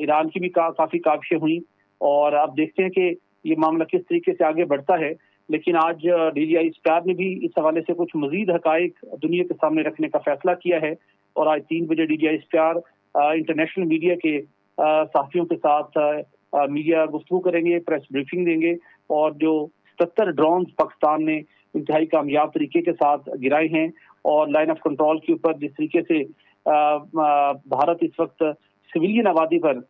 ईरान की भी काफ़ी काविशें हुई और अब देखते हैं कि ये मामला किस तरीके से आगे बढ़ता है। लेकिन आज DGI स्टार ने भी इस हवाले से कुछ मजीद हकाइक दुनिया के सामने रखने का फैसला किया है और आज 3 बजे DGI स्टार इंटरनेशनल मीडिया के सहाफियों के साथ मीडिया गुफ्तगू करेंगे, प्रेस ब्रीफिंग देंगे और जो 77 ड्रोन पाकिस्तान ने इंतहाई कामयाब तरीके के साथ गिराए हैं और लाइन ऑफ कंट्रोल के ऊपर जिस तरीके से भारत इस वक्त सिविलियन आबादी पर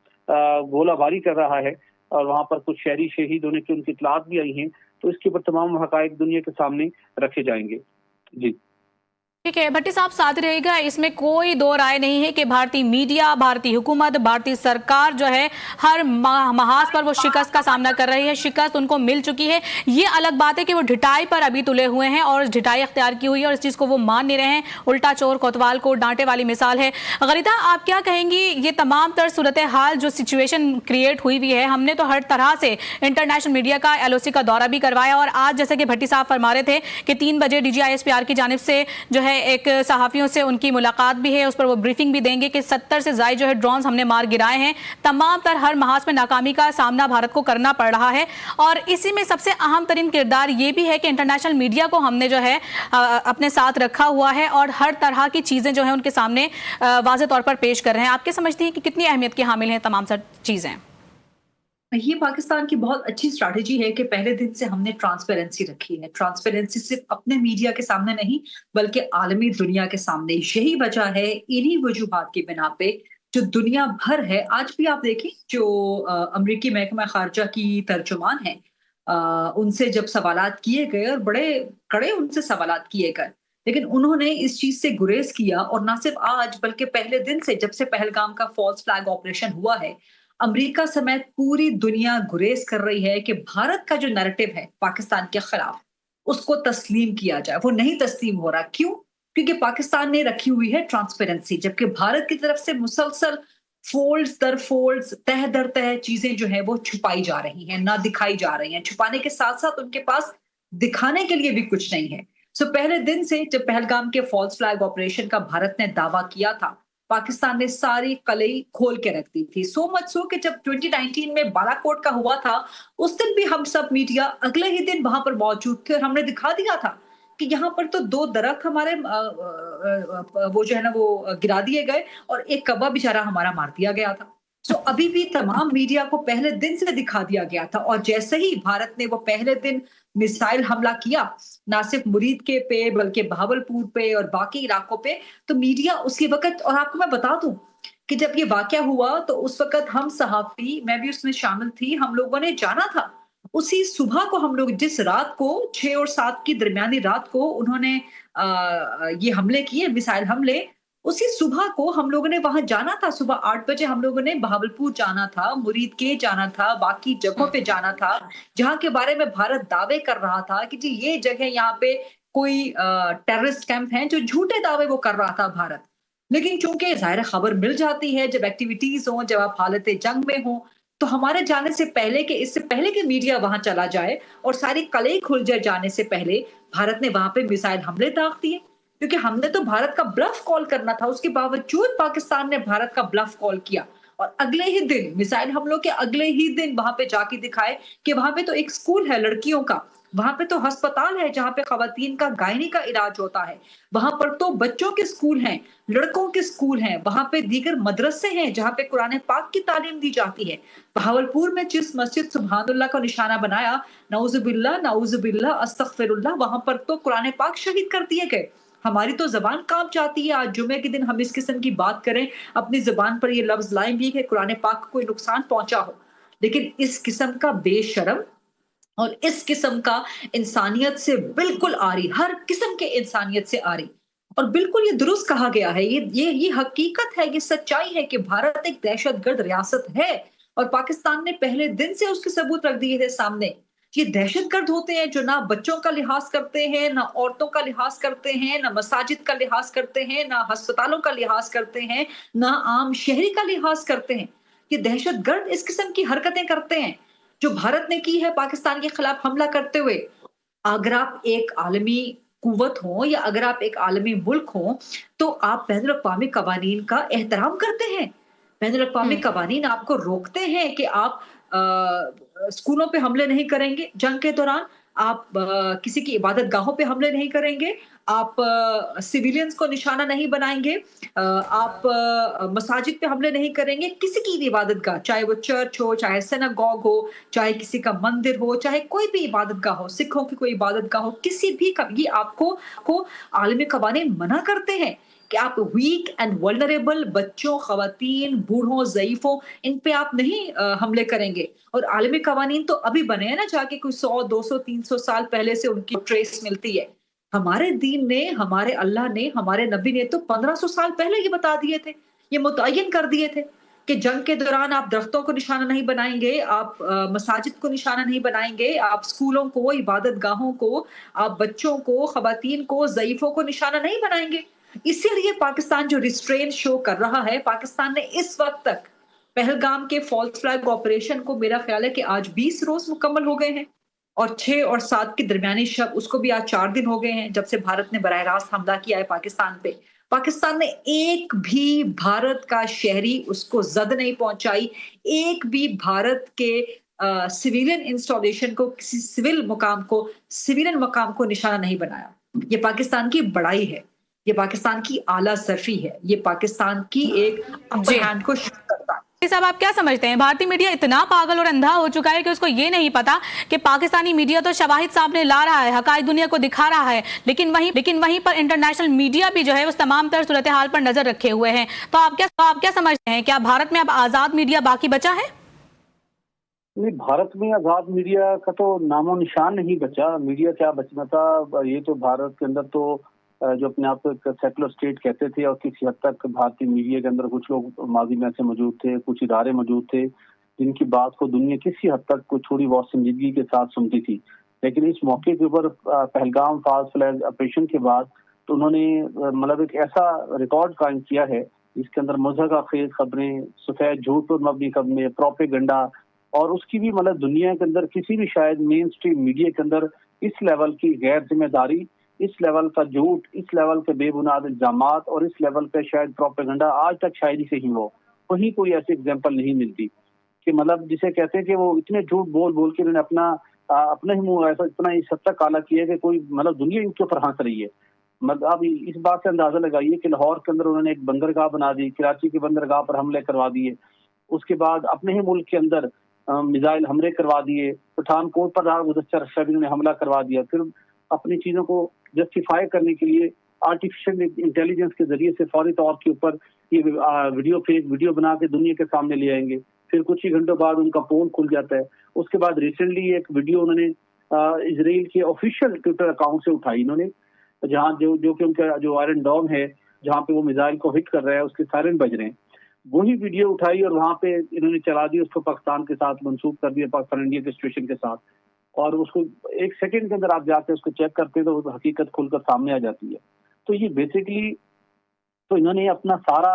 गोलाबारी कर रहा है और वहां पर कुछ शहरी शहीद होने की उनकी इतलात भी आई हैं, तो इसके ऊपर तमाम हकाइक दुनिया के सामने रखे जाएंगे। जी ठीक है भट्टी साहब, साथ रहेगा, इसमें कोई दो राय नहीं है कि भारतीय मीडिया, भारतीय हुकूमत, भारतीय सरकार जो है हर महाज पर वो शिकस्त का सामना कर रही है। शिकस्त उनको मिल चुकी है। ये अलग बात है कि वो ढिठाई पर अभी तुले हुए हैं और ढिठाई अख्तियार की हुई है और इस चीज़ को वो मान नहीं रहे हैं। उल्टा चोर कोतवाल को डांटे वाली मिसाल है। गरीदा, आप क्या कहेंगी ये तमाम तर सूरत हाल जो सिचुएशन क्रिएट हुई है? हमने तो हर तरह से इंटरनेशनल मीडिया का LOC का दौरा भी करवाया और आज जैसे कि भट्टी साहब फरमा रहे थे कि 3 बजे DGI-SPR की जानिब से जो है एक सहाफियों से उनकी मुलाकात भी है, उस पर वो ब्रीफिंग भी देंगे कि 70 से ज़ायद जो है ड्रोन्स हमने मार गिराए हैं। तमाम तर हर महाज में नाकामी का सामना भारत को करना पड़ रहा है और इसी में सबसे अहम तरीन किरदार ये भी है कि इंटरनेशनल मीडिया को हमने जो है अपने साथ रखा हुआ है और हर तरह की चीज़ें जो है उनके सामने वाज़ेह तौर पर पेश कर रहे हैं। आप क्या समझती हैं कि कितनी अहमियत की हामिल हैं तमाम सर चीज़ें? ये पाकिस्तान की बहुत अच्छी स्ट्रैटेजी है कि पहले दिन से हमने ट्रांसपेरेंसी रखी है। ट्रांसपेरेंसी सिर्फ अपने मीडिया के सामने नहीं बल्कि आलमी दुनिया के सामने। यही वजह है, इन्हीं वजूहात की बिना पे जो दुनिया भर है, आज भी आप देखें जो अमरीकी महकमा खारजा की तर्जुमान है, उनसे जब सवालात किए गए और बड़े कड़े उनसे सवालात किए गए, लेकिन उन्होंने इस चीज से गुरेज किया और न सिर्फ आज बल्कि पहले दिन से जब से पहलगाम का फॉल्स फ्लैग ऑपरेशन हुआ है, अमेरिका समेत पूरी दुनिया गुरेज कर रही है कि भारत का जो नैरेटिव है पाकिस्तान के खिलाफ उसको तस्लीम किया जाए। वो नहीं तस्लीम हो रहा। क्यों? क्योंकि पाकिस्तान ने रखी हुई है ट्रांसपेरेंसी, जबकि भारत की तरफ से मुसलसल फोल्ड्स दर फोल्ड्स, तह दर तह चीजें जो है वो छुपाई जा रही हैं, ना दिखाई जा रही हैं। छुपाने के साथ साथ उनके पास दिखाने के लिए भी कुछ नहीं है। पहले दिन से जब पहलगाम के फॉल्स फ्लैग ऑपरेशन का भारत ने दावा किया था, पाकिस्तान ने सारी कलई खोल के रख दी थी। सो मच सो कि जब 2019 में बालाकोट का हुआ था, उस दिन भी हम सब मीडिया अगले ही दिन वहां पर मौजूद थे और हमने दिखा दिया था कि यहाँ पर तो 2 दरख्त हमारे वो जो है ना वो गिरा दिए गए और एक कब्बा बेचारा हमारा मार दिया गया था। अभी भी तमाम मीडिया को पहले दिन से दिखा दिया गया था और जैसे ही भारत ने वो पहले दिन मिसाइल हमला किया, ना सिर्फ मुरीद के पे बल्कि बहावलपुर पे और बाकी इलाकों पे, तो मीडिया उसी वक्त, और आपको मैं बता दूं कि जब ये वाकया हुआ तो उस वक्त हम सहाफी, मैं भी उसमें शामिल थी, हम लोगों ने जाना था। उसी सुबह को हम लोग, जिस रात को 6 और 7 की दरमियानी रात को उन्होंने ये हमले किए, मिसाइल हमले, उसी सुबह को हम लोगों ने वहां जाना था। सुबह 8 बजे हम लोगों ने बहावलपुर जाना था, मुरीद के जाना था, बाकी जगहों पे जाना था जहां के बारे में भारत दावे कर रहा था कि जी ये जगह यहाँ पे कोई टेररिस्ट कैंप हैं, जो झूठे दावे वो कर रहा था भारत। लेकिन चूंकि जाहिर खबर मिल जाती है जब एक्टिविटीज हो, जब आप हालत जंग में हो, तो हमारे जाने से पहले के, इससे पहले कि मीडिया वहां चला जाए और सारी कलई खुल जाए जाने से पहले, भारत ने वहां पे मिसाइल हमले दाग दिए। क्योंकि हमने तो भारत का ब्लफ कॉल करना था, उसके बावजूद पाकिस्तान ने भारत का ब्लफ कॉल किया और अगले ही दिन, मिसाइल हमलों के अगले ही दिन वहां पे जाके दिखाए कि वहां पे तो एक स्कूल है लड़कियों का, वहां पे तो अस्पताल है जहां पे खवातीन का गायनी का इलाज होता है, वहां पर तो बच्चों के स्कूल हैं, लड़कों के स्कूल हैं, वहां पे दीगर मदरसे हैं जहां पे कुरान पाक की तालीम दी जाती है। बहावलपुर में जिस मस्जिद सुभानुल्लाह का निशाना बनाया, नाउजुबिल्लाह अस्तगफिरुल्लाह, वहां पर तो कुरान पाक शहीद कर दिए गए। हमारी तो जबान कांप जाती है आज जुमे के दिन हम इस किस्म की बात करें, अपनी जबान पर ये लफ्ज लाएं भी कि कुरान पाक को कोई नुकसान पहुंचा हो। लेकिन इस किस्म का बेशरम और इस किस्म का इंसानियत से बिल्कुल आरी, हर किस्म के इंसानियत से आरी, और बिल्कुल ये दुरुस्त कहा गया है, ये हकीकत है, ये सच्चाई है कि भारत एक दहशतगर्द रियासत है और पाकिस्तान ने पहले दिन से उसके सबूत रख दिए थे सामने। ये दहशतगर्द होते हैं जो ना बच्चों का लिहाज करते हैं, ना औरतों का लिहाज करते हैं, ना मसाजिद का लिहाज करते हैं, ना अस्पतालों का लिहाज करते हैं, ना आम शहरी का लिहाज करते हैं। ये दहशतगर्द इस किस्म की हरकतें करते हैं जो भारत ने की है पाकिस्तान के खिलाफ हमला करते हुए। अगर आप एक आलमी कुव्वत हो या अगर आप एक आलमी मुल्क हो, तो आप बैनुल अक़वामी कवानीन का एहतराम करते हैं। बैनुल अक़वामी कवानीन आपको रोकते हैं कि आप स्कूलों पे हमले नहीं करेंगे जंग के दौरान, आप किसी की इबादत गाहों पे हमले नहीं करेंगे, आप सिविलियंस को निशाना नहीं बनाएंगे, आप मसाजिद पे हमले नहीं करेंगे, किसी की भी इबादत गाह, चाहे वो चर्च हो, चाहे सिनेगॉग हो, चाहे किसी का मंदिर हो, चाहे कोई भी इबादत गाह हो, सिखों की कोई इबादत गाह हो, किसी भी का ये आपको आलमी कवानीन मना करते हैं कि आप वीक एंड वल्नरेबल बच्चों, खवातीन, बूढ़ों, ज़ईफों, इन पे आप नहीं हमले करेंगे। और आलमी कवानीन तो अभी बने हैं ना, जाके कोई 100, 200, 300 साल पहले से उनकी ट्रेस मिलती है। हमारे दीन ने, हमारे अल्लाह ने, हमारे नबी ने तो 1500 साल पहले ये बता दिए थे, ये मुतय्यन कर दिए थे कि जंग के दौरान आप दरख्तों को निशाना नहीं बनाएंगे, आप मसाजिद को निशाना नहीं बनाएंगे, आप स्कूलों को, इबादत गाहों को, आप बच्चों को, खवातीन को, ज़ईफों को निशाना नहीं बनाएंगे। इसीलिए पाकिस्तान जो रिस्ट्रेन शो कर रहा है, पाकिस्तान ने इस वक्त तक पहलगाम के फॉल्स फ्लैग ऑपरेशन को, मेरा ख्याल है कि आज 20 रोज मुकम्मल हो गए हैं और 6 और 7 की दरमियानी शब, उसको भी आज 4 दिन हो गए हैं जब से भारत ने बराह रास्त हमला किया है पाकिस्तान पे। पाकिस्तान ने एक भी भारत का शहरी उसको जद नहीं पहुंचाई, एक भी भारत के सिविलियन इंस्टॉलेशन को, किसी सिविल मुकाम को, सिविलियन मकाम को निशाना नहीं बनाया। ये पाकिस्तान की बड़ाई है, ये पाकिस्तान की आला सर्फी है, ये पाकिस्तान की एक अपर हैंड को शो करता है। साहब, आप क्या समझते हैं, भारतीय मीडिया इतना पागल और अंधा हो चुका है कि उसको ये नहीं पता कि पाकिस्तानी मीडिया तो शवाहिद सामने ला रहा है, हकाइक दुनिया को दिखा रहा है, लेकिन वहीं पर इंटरनेशनल मीडिया भी जो है उस तमाम तर सूरत हाल पर नजर रखे हुए हैं। तो आप क्या समझते हैं, क्या भारत में अब आजाद मीडिया बाकी बचा है? नहीं, भारत में आजाद मीडिया का तो नामो निशान नहीं बचा। मीडिया क्या बचना था, ये तो भारत के अंदर तो जो अपने आप को एक सेकुलर स्टेट कहते थे, और किसी हद तक भारतीय मीडिया के अंदर कुछ लोग माजी में ऐसे मौजूद थे, कुछ इदारे मौजूद थे जिनकी बात को दुनिया किसी हद तक कुछ थोड़ी बहुत संजीदगी के साथ सुनती थी। लेकिन इस मौके के ऊपर पहलगाम फॉल्स फ्लैग ऑपरेशन के बाद तो उन्होंने मतलब एक ऐसा रिकॉर्ड कायम किया है जिसके अंदर मज़हब खबरें, सफेद झूठ पर मबनी खबरें, प्रोपेगेंडा, और उसकी भी मतलब दुनिया के अंदर किसी भी शायद मेन स्ट्रीम मीडिया के अंदर इस लेवल की गैर जिम्मेदारी, इस लेवल का झूठ, इस लेवल के बेबुनियाद इल्जामात और इस लेवल पे शायद प्रोपेगेंडा आज तक शायद ही सही हो, कहीं कोई ऐसी एग्जांपल नहीं मिलती कि मतलब जिसे कहते हैं कि वो इतने झूठ बोल के उन्होंने अपना ही मुंह ऐसा इतना इस हद तक काला किया कि कोई मतलब दुनिया इनके ऊपर हंस रही है। मतलब आप इस बात से अंदाजा लगाइए कि लाहौर के अंदर उन्होंने एक बंदरगाह बना दी, कराची की बंदरगाह पर हमले करवा दिए, उसके बाद अपने ही मुल्क के अंदर मिसाइल हमले करवा दिए, पठानकोट पर गुज़श्ता शब इन्होंने हमला करवा दिया, फिर अपनी चीजों को जस्टिफाई करने के लिए आर्टिफिशियल इंटेलिजेंस के जरिए से फौरी तौर के ऊपर ये फेक वीडियो बना के दुनिया के सामने ले आएंगे, फिर कुछ ही घंटों बाद उनका पोल खुल जाता है। उसके बाद रिसेंटली एक वीडियो उन्होंने इजराइल के ऑफिशियल ट्विटर अकाउंट से उठाई इन्होंने, जहाँ जो कि उनका जो आयरन डोम है जहाँ पे वो मिसाइल को हिट कर रहा है, उसके सायरन बज रहे हैं, वही वीडियो उठाई और वहाँ पे इन्होंने चला दी, उसको पाकिस्तान के साथ मंसूब कर दिया, पाकिस्तान इंडिया के सिचुएशन के साथ, और उसको एक सेकंड के अंदर आप जाके उसको चेक करते हैं तो हकीकत खुलकर सामने आ जाती है। तो ये बेसिकली तो इन्होंने अपना सारा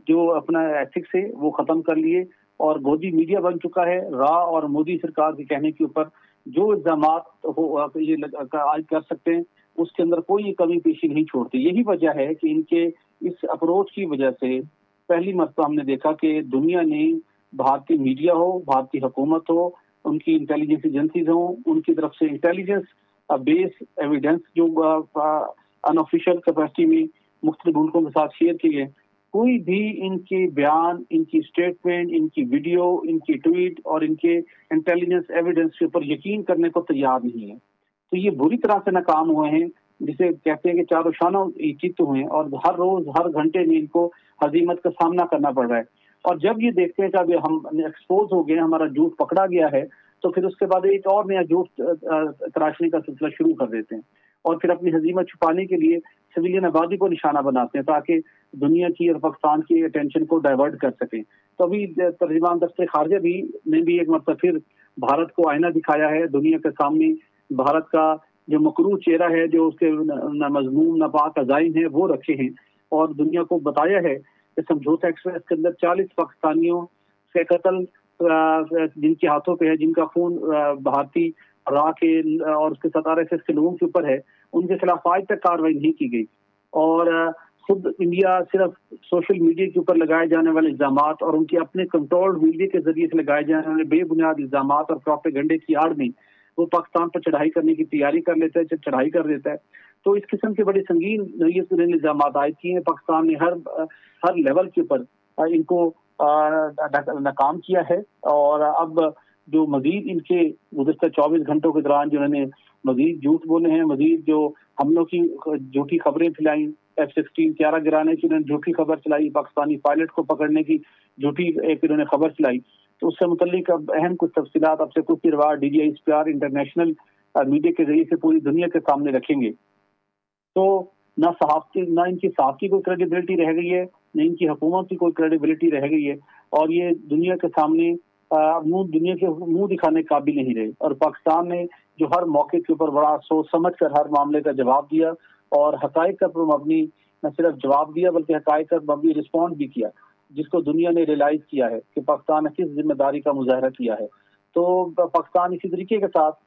जो अपना एथिक्स है वो खत्म कर लिए और गोदी मीडिया बन चुका है। राह और मोदी सरकार के कहने के ऊपर जो इल्जामात हो ये आज कर सकते हैं उसके अंदर कोई कमी पेशी नहीं छोड़ते। यही वजह है कि इनके इस अप्रोच की वजह से पहली मरतबा हमने देखा कि दुनिया ने भारतीय मीडिया हो, भारतीय हुकूमत हो, उनकी इंटेलिजेंस एजेंसीज हो, उनकी तरफ से इंटेलिजेंस बेस एविडेंस जो अनऑफिशियल कैपेसिटी में मुख्तलिफ मुल्कों के साथ शेयर किए, कोई भी इनके बयान, इनकी स्टेटमेंट, इनकी वीडियो, इनकी ट्वीट और इनके इंटेलिजेंस एविडेंस के ऊपर यकीन करने को तैयार नहीं है। तो ये बुरी तरह से नाकाम हुए हैं, जिसे कहते हैं कि चारों शानों चित्त हुए हैं, और हर रोज हर घंटे में इनको हजीमत का सामना करना पड़ रहा है। और जब ये देखते हैं कि अभी हम एक्सपोज हो गए, हमारा झूठ पकड़ा गया है, तो फिर उसके बाद एक और नया झूठ तराशने का सिलसिला शुरू कर देते हैं और फिर अपनी हजीमत छुपाने के लिए सिविलियन आबादी को निशाना बनाते हैं ताकि दुनिया की और पाकिस्तान की अटेंशन को डाइवर्ट कर सकें। तो अभी तर्जुमान दफ्तर खारजा ने भी एक मरतबा फिर भारत को आईना दिखाया है दुनिया के सामने। भारत का जो मकरू चेहरा है, जो उसके न मजमूम न पाक अजाइम है, वो रखे हैं और दुनिया को बताया है कि समझौता एक्सप्रेस के अंदर 40 पाकिस्तानियों से कत्ल जिनके हाथों पे है, जिनका खून भारतीय राह के और उसके साथ RSS के लोगों के ऊपर है, ان کے خلاف آج تک کارروائی نہیں کی گئی. اور خود انڈیا صرف سوشل میڈیا کے اوپر لگائے جانے والے الزامات اور ان کے اپنے کنٹرولڈ میڈیا کے ذریعے سے لگائے جانے والے بے بنیاد الزامات اور پروپیگنڈے کی آڑ میں وہ پاکستان پر چڑھائی کرنے کی تیاری کر لیتا ہے, چڑھائی کر دیتا ہے. تو اس قسم کے بڑے سنگین نوعیت کے الزامات عائد کیے ہیں. پاکستان نے ہر لیول کے اوپر ان کو ناکام کیا ہے. اور اب جو مزید ان کے گزشتہ 24 گھنٹوں کے دوران جو انہوں نے مزید جھوٹ بولے ہیں, مزید جو حملوں کی جھوٹی خبریں پھیلائیں, F-16 طیارہ گرانے کی انہوں نے جھوٹی خبر چلائی, پاکستانی پائلٹ کو پکڑنے کی جھوٹی ایک انہوں نے خبر چلائی, تو اس سے متعلق اب اہم کچھ تفصیلات اب سے کچھ دیر بعد DGI انٹرنیشنل میڈیا کے ذریعے سے پوری دنیا کے سامنے رکھیں گے. تو نہ ان کی صحافتی کوئی کریڈیبلٹی رہ گئی ہے, نہ ان کی حکومت کی کوئی کریڈیبلٹی رہ گئی ہے, اور یہ دنیا کے سامنے دنیا کے منہ دکھانے کے قابل نہیں رہے. اور پاکستان نے جو ہر موقع کے اوپر بڑا سوچ سمجھ کر ہر معاملے کا جواب دیا, اور حقائق پر مبنی نہ صرف جواب دیا بلکہ حقائق پر مبنی رسپونڈ بھی کیا, جس کو دنیا نے ریئلائز کیا ہے کہ پاکستان نے کس ذمہ داری کا مظاہرہ کیا ہے. تو پاکستان اسی طریقے کے ساتھ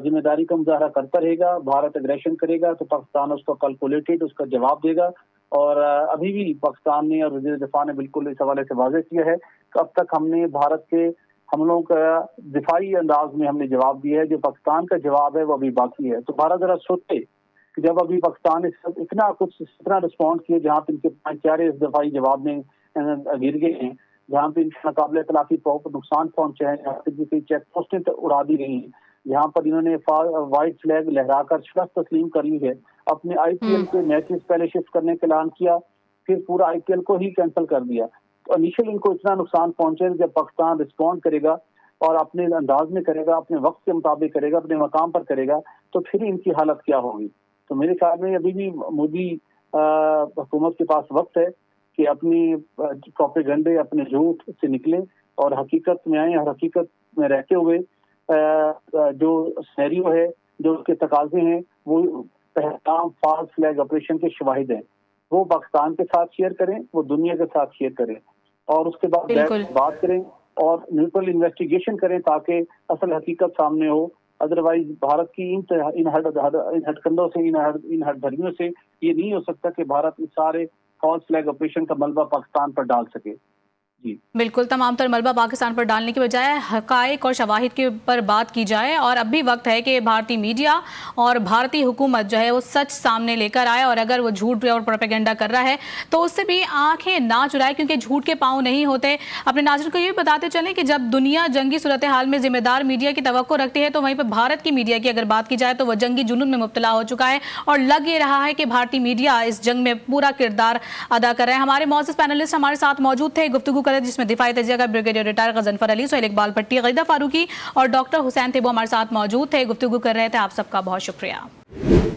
ذمہ داری کا مظاہرہ کرتا رہے گا. بھارت اگریشن کرے گا تو پاکستان اس کو کیلکولیٹڈ اس کا جواب دے گا. اور ابھی بھی پاکستان نے اور وزیر دفاع نے بالکل اس حوالے سے واضح کیا ہے کہ اب تک ہم نے بھارت کے حملوں کا دفاعی انداز میں ہم نے جواب دیا ہے. جو پاکستان کا جواب ہے وہ ابھی باقی ہے. تو بھارت ذرا سوچے کہ جب ابھی پاکستان نے اتنا رسپونڈ کیا, جہاں پہ ان کے 5 دفاعی جواب میں گر گئے ہیں, جہاں پہ ان کے ناقابل اطلاقی طور پر نقصان پہنچا ہے, جہاں پہ چیک پوسٹیں اڑا دی گئی ہیں, جہاں پر انہوں نے وائٹ فلیگ لہرا کر شکست تسلیم کر لی ہے, اپنے IPL کے میچز پہلے شفٹ کرنے کا اعلان کیا, پھر پورا IPL کو ہی کینسل کر دیا. تو انیشل ان کو اتنا نقصان پہنچے جب پاکستان رسپونڈ کرے گا اور اپنے انداز میں کرے گا, اپنے وقت کے مطابق کرے گا, اپنے مقام پر کرے گا, تو پھر ان کی حالت کیا ہوگی. تو میرے خیال میں ابھی بھی مودی حکومت کے پاس وقت ہے کہ اپنی پروپیگنڈے, اپنے جھوٹ سے نکلیں اور حقیقت میں آئیں, اور حقیقت میں رہتے ہوئے جو سینیریو ہے, جو اس کے تقاضے ہیں, وہ پہلگام فالس فلیگ آپریشن کے شواہد ہیں, وہ پاکستان کے ساتھ شیئر کریں, وہ دنیا کے ساتھ شیئر کریں, اور اس کے بعد بات کریں اور نیوٹرل انویسٹیگیشن کریں تاکہ اصل حقیقت سامنے ہو. ادروائز بھارت کی ان ہٹ کنڈوں سے, ان ہٹ دھرمیوں سے یہ نہیں ہو سکتا کہ بھارت اس سارے فالس فلیگ آپریشن کا ملبہ پاکستان پر ڈال سکے. بالکل, تمام تر ملبہ پاکستان پر ڈالنے کے بجائے حقائق اور شواہد کے اوپر بات کی جائے. اور اب بھی وقت ہے کہ بھارتی میڈیا اور بھارتی حکومت جو ہے وہ سچ سامنے لے کر آئے, اور اگر وہ جھوٹ اور پروپیگنڈا کر رہا ہے تو اس سے بھی آنکھیں نہ چرائے, کیونکہ جھوٹ کے پاؤں نہیں ہوتے. اپنے ناظرین کو یہ بھی بتاتے چلیں کہ جب دنیا جنگی صورتحال میں ذمہ دار میڈیا کی توقع رکھتی ہے, تو وہیں پہ بھارت کی میڈیا کی اگر بات کی جائے تو وہ جنگی جنون میں مبتلا ہو چکا ہے, اور لگ یہ رہا ہے کہ بھارتی میڈیا اس جنگ میں پورا کردار ادا کر رہے ہیں. ہمارے معزز پینلسٹ ہمارے ساتھ موجود تھے, گفتگو کر رہے تھے, جس میں دفاعی تجزیہ کا بریگیڈیئر ریٹائر غضنفر علی, سہیل اقبال بھٹی, غیدہ فاروقی اور ڈاکٹر حسین تیبو ہمارے ساتھ موجود تھے. گفتگو کر رہے تھے. آپ سب کا بہت شکریہ.